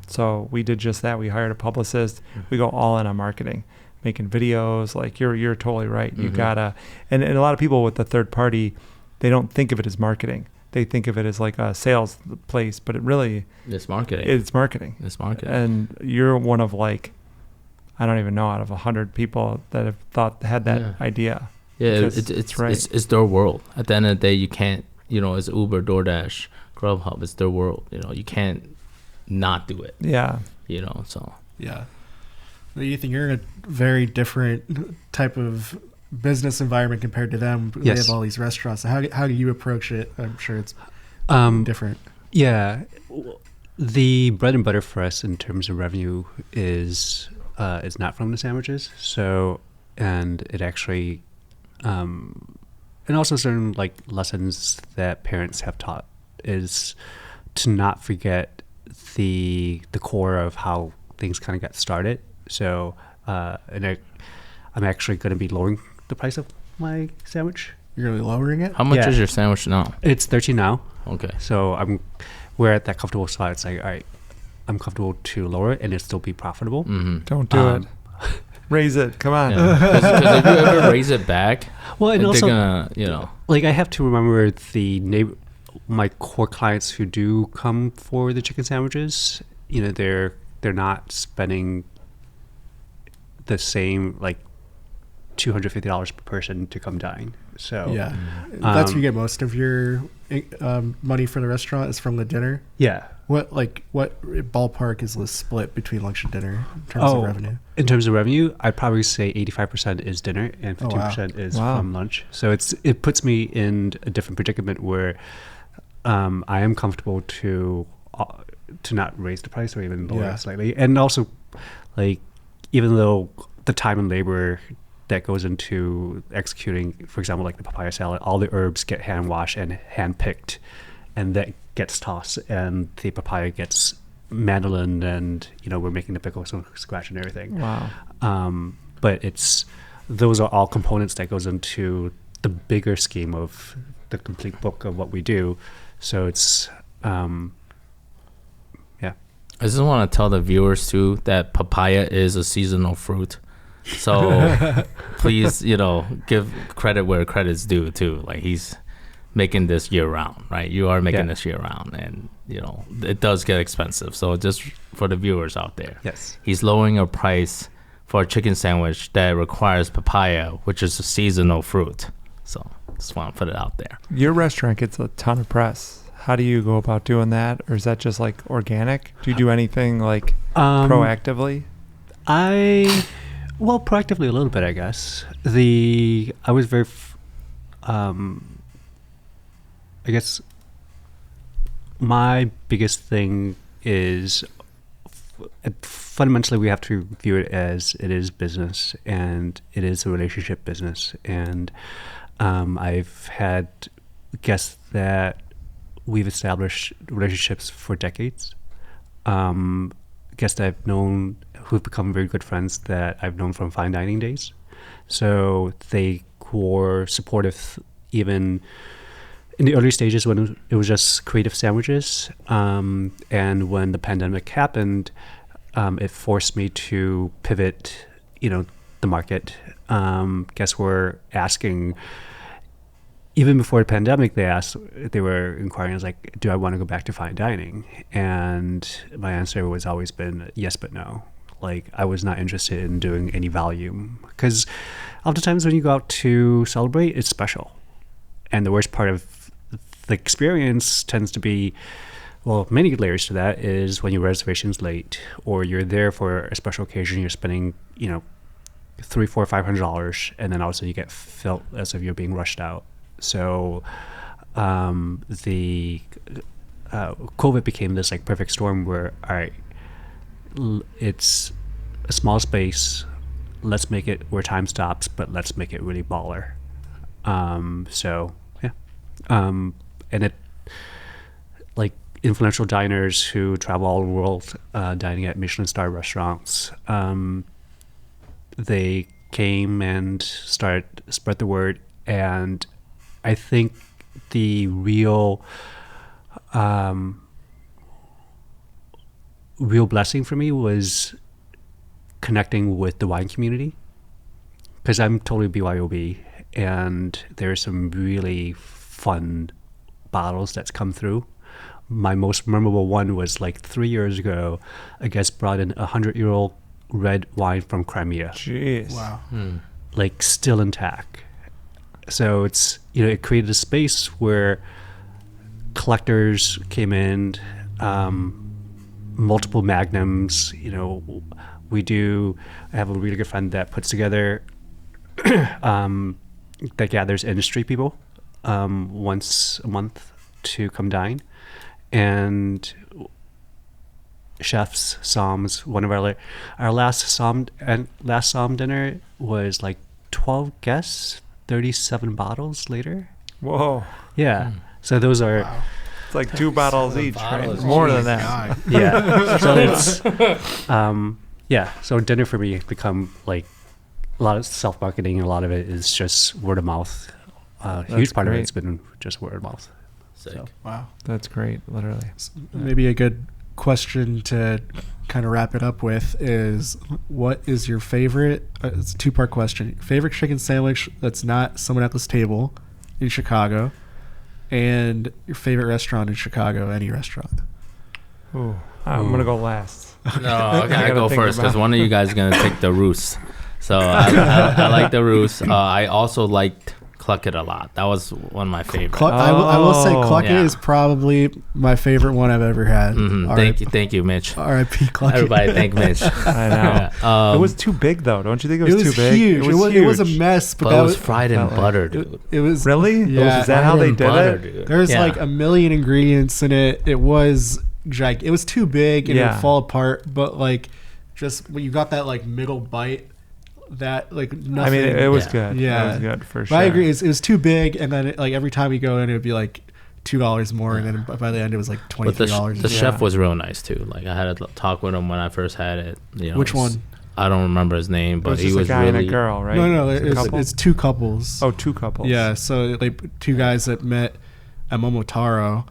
so we did just that. We hired a publicist. We go all in on marketing, making videos. Like you're totally right. You Mhm. gotta, and a lot of people with the third party, they don't think of it as marketing. They think of it as like a sales place, but it really, it's marketing. it's marketing. It's marketing. And you're one of like, I don't even know, out of 100 people that have had that Yeah. idea. Yeah, Because it's right. it's their world. At the end of the day, you can't, it's Uber, DoorDash, Grubhub. It's their world. You can't not do it. Yeah. So. Yeah. Well, Ethan, you're in a very different type of business environment compared to them. They Yes. have all these restaurants. So how do you approach it? I'm sure it's different. Yeah. The bread and butter for us in terms of revenue is not from the sandwiches. So, and it actually, and also certain like lessons that parents have taught is to not forget the core of how things kind of got started. So, and I'm actually going to be lowering the price of my sandwich. You're really lowering it? How much Yeah. is your sandwich now? It's $13 now. Okay. So we're at that comfortable spot. It's like, all right, I'm comfortable to lower it and it still be profitable. Mm-hmm. Don't do it. Raise it. Come on. Because if you ever raise it back, Well, and they're also, gonna, like I have to remember my core clients who do come for the chicken sandwiches. They're not spending the same like $250 per person to come dine. So Yeah. That's where you get most of your money for the restaurant is from the dinner. yeah. What ballpark is the split between lunch and dinner in terms of revenue? In terms of revenue, I'd probably say 85% is dinner and Oh, wow. 15% is Wow. from lunch. So it puts me in a different predicament where I am comfortable to not raise the price or even lower Yeah. it slightly. And also, like, even though the time and labor that goes into executing, for example, like the papaya salad, all the herbs get hand washed and hand picked, and that gets tossed, and the papaya gets mandolin, and we're making the pickles from scratch and everything. Wow. But those are all components that goes into the bigger scheme of the complete book of what we do. So it's I just want to tell the viewers too that papaya is a seasonal fruit. So please, give credit where credit's due too. Like he's making this year round, right? You are making this year round, and it does get expensive. So just for the viewers out there, Yes. he's lowering a price for a chicken sandwich that requires papaya, which is a seasonal fruit. So just want to put it out there. Your restaurant gets a ton of press. How do you go about doing that? Or is that just like organic? Do you do anything like proactively? Well, proactively a little bit, I guess. I was very, I guess my biggest thing is fundamentally we have to view it as it is business, and it is a relationship business. And I've had guests that we've established relationships for decades. Guests that I've known who've become very good friends that I've known from fine dining days. So they were supportive even in the early stages when it was just creative sandwiches. And when the pandemic happened, it forced me to pivot, the market. Guests were asking, even before the pandemic, they were inquiring, like, do I want to go back to fine dining? And my answer was always been yes, but no. Like, I was not interested in doing any volume, because oftentimes when you go out to celebrate, it's special. And the worst part of the experience tends to be, well, many layers to that is when your reservation's late, or you're there for a special occasion, you're spending, $300, $400, $500, and then all of a sudden you get felt as if you're being rushed out. So the COVID became this like perfect storm where, all right, it's a small space, let's make it where time stops, but let's make it really baller. And it, like, influential diners who travel all over the world dining at Michelin star restaurants, they came and spread the word. And I think the real blessing for me was connecting with the wine community, because I'm totally BYOB, and there's some really fun bottles that's come through. My most memorable one was like 3 years ago. A guest brought in 100-year-old red wine from Crimea. Jeez. Wow. Like, still intact. So it's, it created a space where collectors came in, multiple magnums. I have a really good friend that puts together, that gathers industry people once a month to come dine. And chefs, somms, one of our last somm dinner was like 12 guests, 37 bottles later. Whoa. Yeah. So those are... Wow. It's like 2 bottles each, bottles. right? More than Jeez, that. God. Yeah. So it's... So dinner for me has become like a lot of self-marketing, and a lot of it is just word of mouth. A huge part of great. it's been just word of mouth. Sick. So. Wow. That's great, literally. Maybe a good question to kind of wrap it up with is, what is your favorite, it's a 2-part question, favorite chicken sandwich that's not someone at this table in Chicago, and your favorite restaurant in Chicago, any restaurant? Ooh. I'm going to go last. No, okay, I gotta go think first because about- one of you guys is gonna take the Roos. So I like the Roos. I also liked Cluck It a lot. That was one of my favorites. I will say Cluck It Yeah. is probably my favorite one I've ever had. Thank you, Mitch. R.I.P. Cluck It. Everybody, thank Mitch. I know. Yeah, It was too big, though. Don't you think It it was was too big? huge. It was a huge. mess, but but that it was fried in felt like- butter, dude. it was Really? Yeah. Is that how Fried they in did butter, it? dude. There's Yeah. like a million ingredients in it. It was it was too big and it Yeah. would fall apart. But like, just when you got that like middle bite, that like nothing. I mean, it was Yeah. good. Yeah. It was good for But sure. I agree. It was too big, and then like every time you go in, it would be like $2 more, and then by the end it was like But the $23. the Yeah. chef was real nice too. Like I had to talk with him when I first had it. Which one? I don't remember his name, It but was he just was a guy really. and a girl, right? No, It's a couple? it's 2 couples. Oh, 2 couples. Yeah, so like 2 guys that met at Momotaro,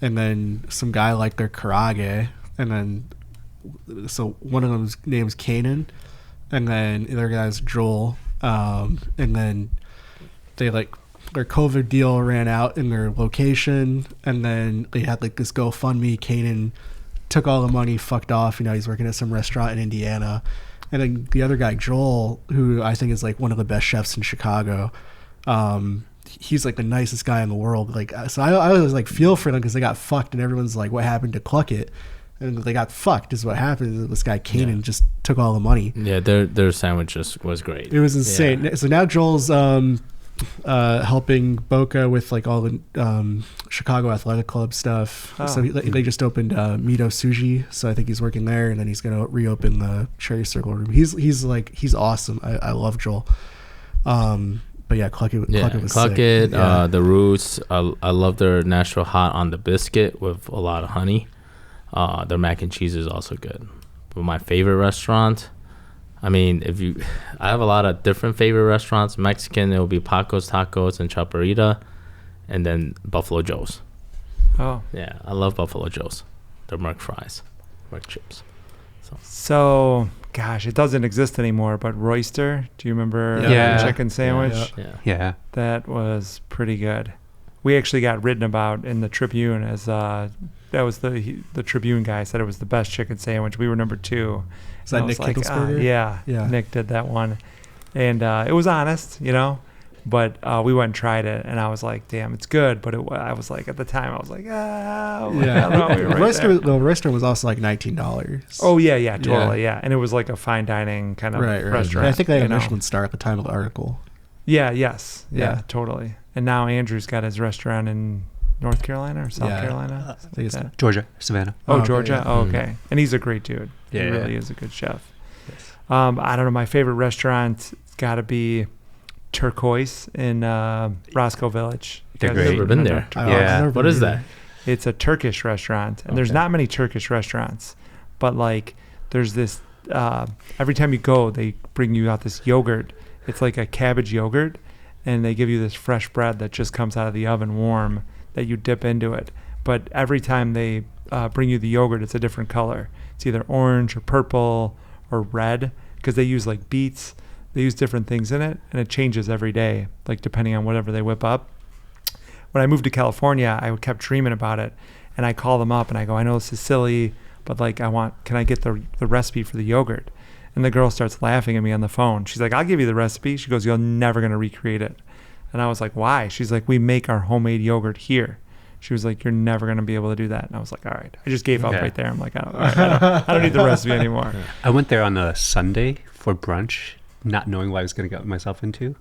and then some guy liked their karage, and then so one of them's name's Kanan, and then the other guy's Joel, and then they like their COVID deal ran out in their location, and then they had like this GoFundMe. Kanan took all the money, fucked off. He's working at some restaurant in Indiana. And then the other guy, Joel, who I think is like one of the best chefs in Chicago, he's like the nicest guy in the world. Like, so I always like feel for them because they got fucked, and everyone's like, "What happened to Cluckett?" And they got fucked. Is what happened. This guy Kanan just took all the money. Yeah, their sandwich was great. It was insane. Yeah. So now Joel's helping Boca with like all the Chicago Athletic Club stuff. Oh. So they just opened Mito Sushi, so I think he's working there, and then he's gonna reopen the Cherry Circle room. He's awesome. I love Joel. But yeah, Cluckett was sick. Yeah. The Roots. I love their Nashville hot on the biscuit with a lot of honey. Their mac and cheese is also good. But my favorite restaurant, I have a lot of different favorite restaurants. Mexican, it will be Paco's Tacos and Chaparrita, and then Buffalo Joe's. Oh. Yeah, I love Buffalo Joe's. Their Merc fries, Merc chips. So, gosh, it doesn't exist anymore, but Royster, do you remember the chicken sandwich? Yeah. That was pretty good. We actually got written about in the Tribune as that was the Tribune guy said it was the best chicken sandwich. We were number 2. Is that Nick Kicklesberger? Yeah. Nick did that one. And it was honest, but we went and tried it, and I was like, damn, it's good. But I was like, at the time, I was like, The restaurant was also like $19. Oh, yeah, totally, yeah. And it was like a fine dining kind of restaurant. Right. I think they had a Michelin star at the time of the article. Yeah, totally. And now Andrew's got his restaurant in North Carolina or South Carolina? I think it's Georgia, Savannah. Oh, Georgia? Yeah. Oh, okay. And he's a great dude. Yeah, he really is a good chef. Yes. I don't know. My favorite restaurant got to be Turquoise in Roscoe Village. They're great. Never been there. Yeah. What is that? It's a Turkish restaurant, and there's not many Turkish restaurants, but like there's this. Every time you go, they bring you out this yogurt. It's like a cabbage yogurt, and they give you this fresh bread that just comes out of the oven warm that you dip into it. But every time they bring you the yogurt, it's a different color. It's either orange or purple or red because they use like beets. They use different things in it, and it changes every day, like depending on whatever they whip up. When I moved to California, I kept dreaming about it, and I call them up and I go, I know this is silly, but like can I get the recipe for the yogurt? And the girl starts laughing at me on the phone. She's like, I'll give you the recipe. She goes, you're never going to recreate it. And I was like, why? She's like, we make our homemade yogurt here. She was like, you're never going to be able to do that. And I was like, all right. I just gave up right there. I'm like, I don't need the recipe anymore. I went there on a Sunday for brunch, not knowing what I was going to get myself into.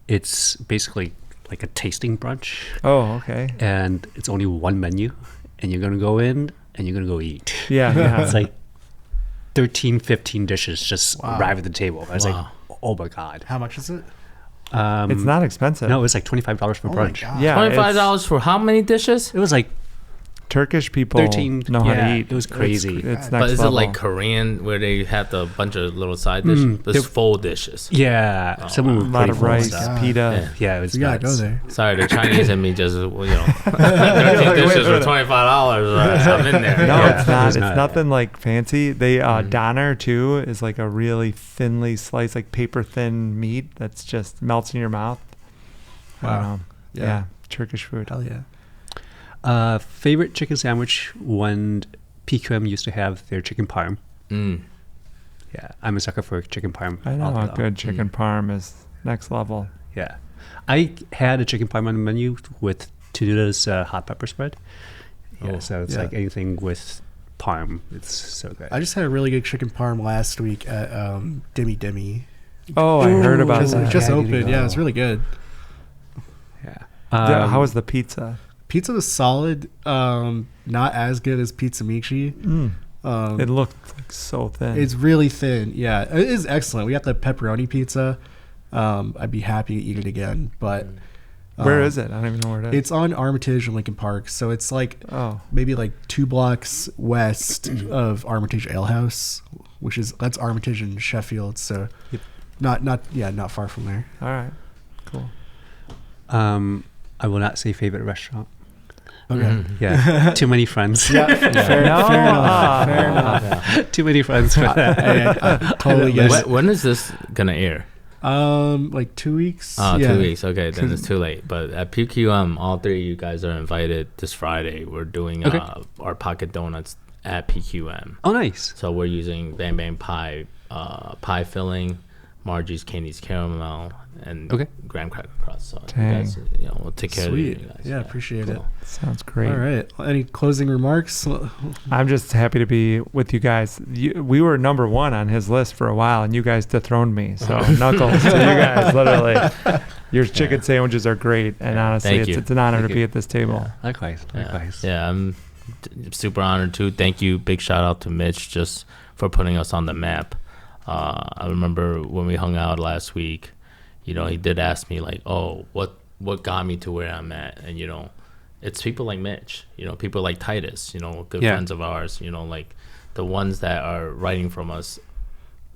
It's basically like a tasting brunch. Oh, okay. And it's only one menu, and you're going to go in and you're going to go eat. Yeah. It's like 13, 15 dishes just arrive at the table. I was like, oh my God. How much is it? It's not expensive. No, it was like $25 for brunch. Yeah, $25 for how many dishes? It was like Turkish people 13, know how to eat. It was crazy. It's next But is level. it like Korean where they have the bunch of little side dishes? There's full dishes. Yeah. Someone a with lot of rice, stuff. pita. Yeah, it was You gotta go nuts. there. Sorry, the Chinese in me just, 13 dishes for $25. I'm in there. No, Yeah. it's not. It's not. nothing like fancy. They doner too is like a really thinly sliced, like paper thin meat that's just melts in your mouth. I don't know. Yeah, Turkish food. Hell yeah. Favorite chicken sandwich when PQM used to have their chicken parm. Yeah, I'm a sucker for chicken parm. I know a good chicken parm is next level. Yeah, I had a chicken parm on the menu with Tunuda's hot pepper spread. Yeah, so it's like anything with parm. It's so good. I just had a really good chicken parm last week at Dimmy Dimmy. Oh, I heard about It that. just opened. Yeah, it's really good. Yeah. How was the pizza? Pizza was solid. Not as good as Pizza Michi. It looked like so thin. It's really thin. Yeah, it is excellent. We got the pepperoni pizza. I'd be happy to eat it again. But where is it? I don't even know where it is. It's on Armitage and Lincoln Park. So it's like maybe like 2 blocks west of Armitage Ale House, that's Armitage and Sheffield. So not far from there. All right, cool. I will not say favorite restaurant. Okay. Yeah, too many friends. Yeah, fair enough. Fair enough. Yeah. Too many friends for that. I totally get it. When is this gonna air? Like 2 weeks. Oh, 2 weeks. Okay, then it's too late. But at PQM, all three of you guys are invited this Friday. We're doing our pocket donuts at PQM. Oh, nice. So we're using Bang Bang pie, pie filling, Margie's Candy's caramel, and graham cracker crust. So you guys, we'll take care of you guys. Yeah, appreciate it. Sounds great. All right. Any closing remarks? I'm just happy to be with you guys. We were number one on his list for a while, and you guys dethroned me. So knuckles to you guys, literally. Your chicken sandwiches are great, and honestly, it's an honor to be at this table. Likewise. Yeah, I'm super honored too. Thank you. Big shout out to Mitch just for putting us on the map. I remember when we hung out last week, he did ask me like, oh, what got me to where I'm at? And, it's people like Mitch, people like Titus, good friends of ours, like the ones that are writing from us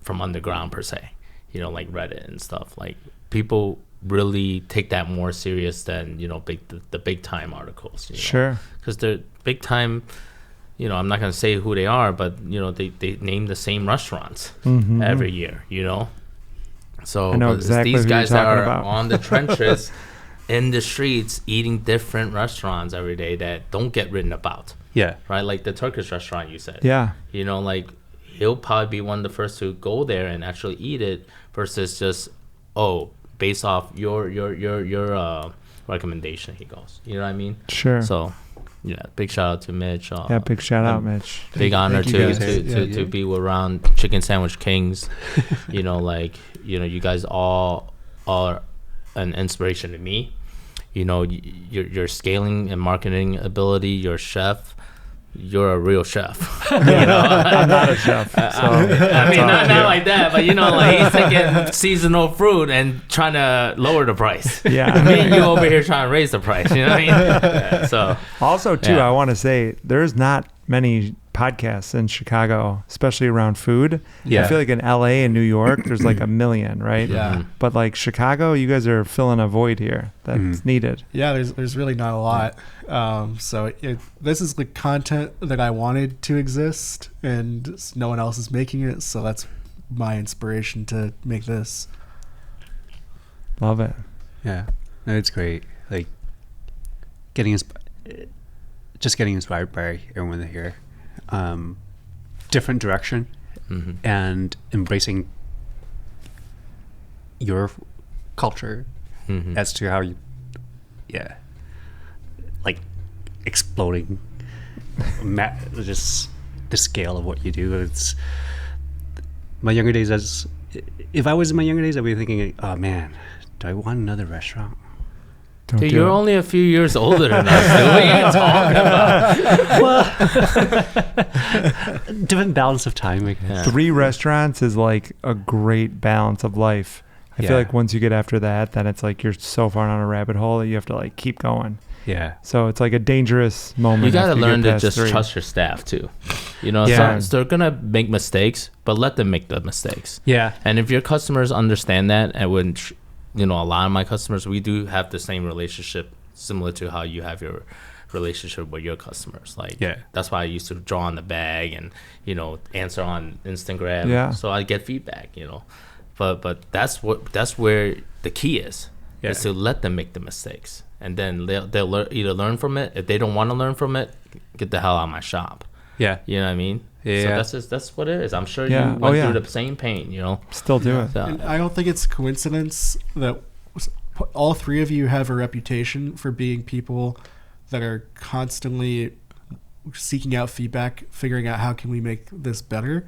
from underground per se, like Reddit and stuff. Like people really take that more serious than, the big time articles. Sure. Because they're big time. I'm not going to say who they are, but, they name the same restaurants every year, So I know exactly these who guys you're that talking are about. on the trenches in the streets eating different restaurants every day that don't get written about. Yeah. Right? Like the Turkish restaurant you said. Yeah. Like he'll probably be one of the first to go there and actually eat it versus just, based off your recommendation, he goes. You know what I mean? Ssure. So, yeah, big shout out to Mitch. Big shout out, Mitch. Big honor to be around Chicken Sandwich Kings. You guys all are an inspiration to me. Your scaling and marketing ability, your chef. You're a real chef. I'm not a chef. So I mean, not like that, but he's taking seasonal fruit and trying to lower the price. Yeah. Me and you over here trying to raise the price. You know what I mean? Yeah, so also too, I want to say there's not many podcasts in Chicago, especially around food. Yeah. I feel like in LA and New York, there's like a million, right? Yeah. But like Chicago, you guys are filling a void here that's needed. Yeah, there's really not a lot. So this is the content that I wanted to exist, and no one else is making it. So that's my inspiration to make this. Love it. Yeah. No, it's great. Like getting inspired by everyone here. Different direction and embracing your culture as to how you like exploding just the scale of what you do. It's my younger days. If I was in my younger days, I'd be thinking, oh man, do I want another restaurant? Dude, you're only a few years older than us. Dude. What are you talking about? Well, different balance of time. I guess. 3 restaurants is like a great balance of life. I feel like once you get after that, then it's like you're so far down a rabbit hole that you have to like keep going. Yeah. So it's like a dangerous moment. You got to learn to past just 3. trust your staff too. Yeah. So they're going to make mistakes, but let them make the mistakes. Yeah. And if your customers understand that, and when a lot of my customers, we do have the same relationship similar to how you have your relationship with your customers. Like, that's why I used to draw on the bag and, answer on Instagram. Yeah. So I get feedback, but that's where the key is to let them make the mistakes. And then they'll either learn from it. If they don't want to learn from it, get the hell out of my shop. Yeah. You know what I mean? Yeah. So that's what it is. I'm sure you went through the same pain, Still do it. So, And I don't think it's a coincidence that all 3 of you have a reputation for being people that are constantly seeking out feedback, figuring out how can we make this better.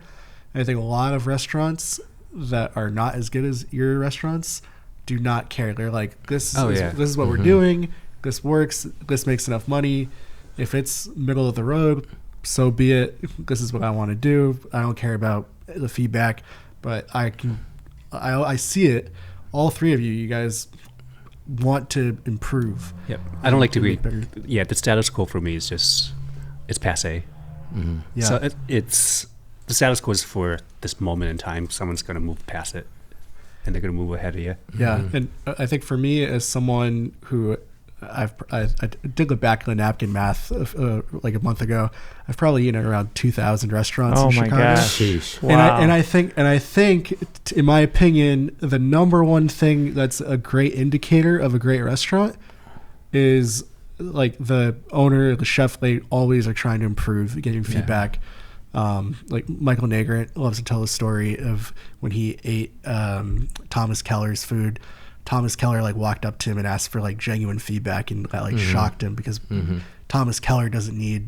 And I think a lot of restaurants that are not as good as your restaurants do not care. They're like, this is what we're doing. This works. This makes enough money. If it's middle of the road, so be it. This is what I want to do. I don't care about the feedback, but I see it. All 3 of you guys want to improve. Yep. I don't like to be. The status quo for me is just it's passe. Yeah. So it's the status quo is for this moment in time. Someone's going to move past it, and they're going to move ahead of you. Yeah, and I think for me, as someone who I did look back on the napkin math like a month ago. I've probably eaten at around 2,000 restaurants in Chicago. Gosh. Sheesh. Wow. And I think, in my opinion, the number one thing that's a great indicator of a great restaurant is like the owner, the chef. They always are trying to improve, getting feedback. Like Michael Nagrant loves to tell the story of when he ate Thomas Keller's food. Thomas Keller like walked up to him and asked for like genuine feedback, and that like shocked him because Thomas Keller doesn't need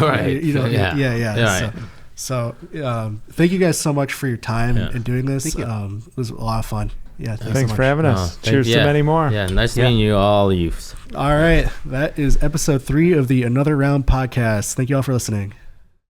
Right. Yeah. Right. So thank you guys so much for your time in doing this. It was a lot of fun. Yeah, Thanks so much for having us. Cheers to many more. Yeah, nice meeting you all, youths. All right, that is episode 3 of the Another Round podcast. Thank you all for listening.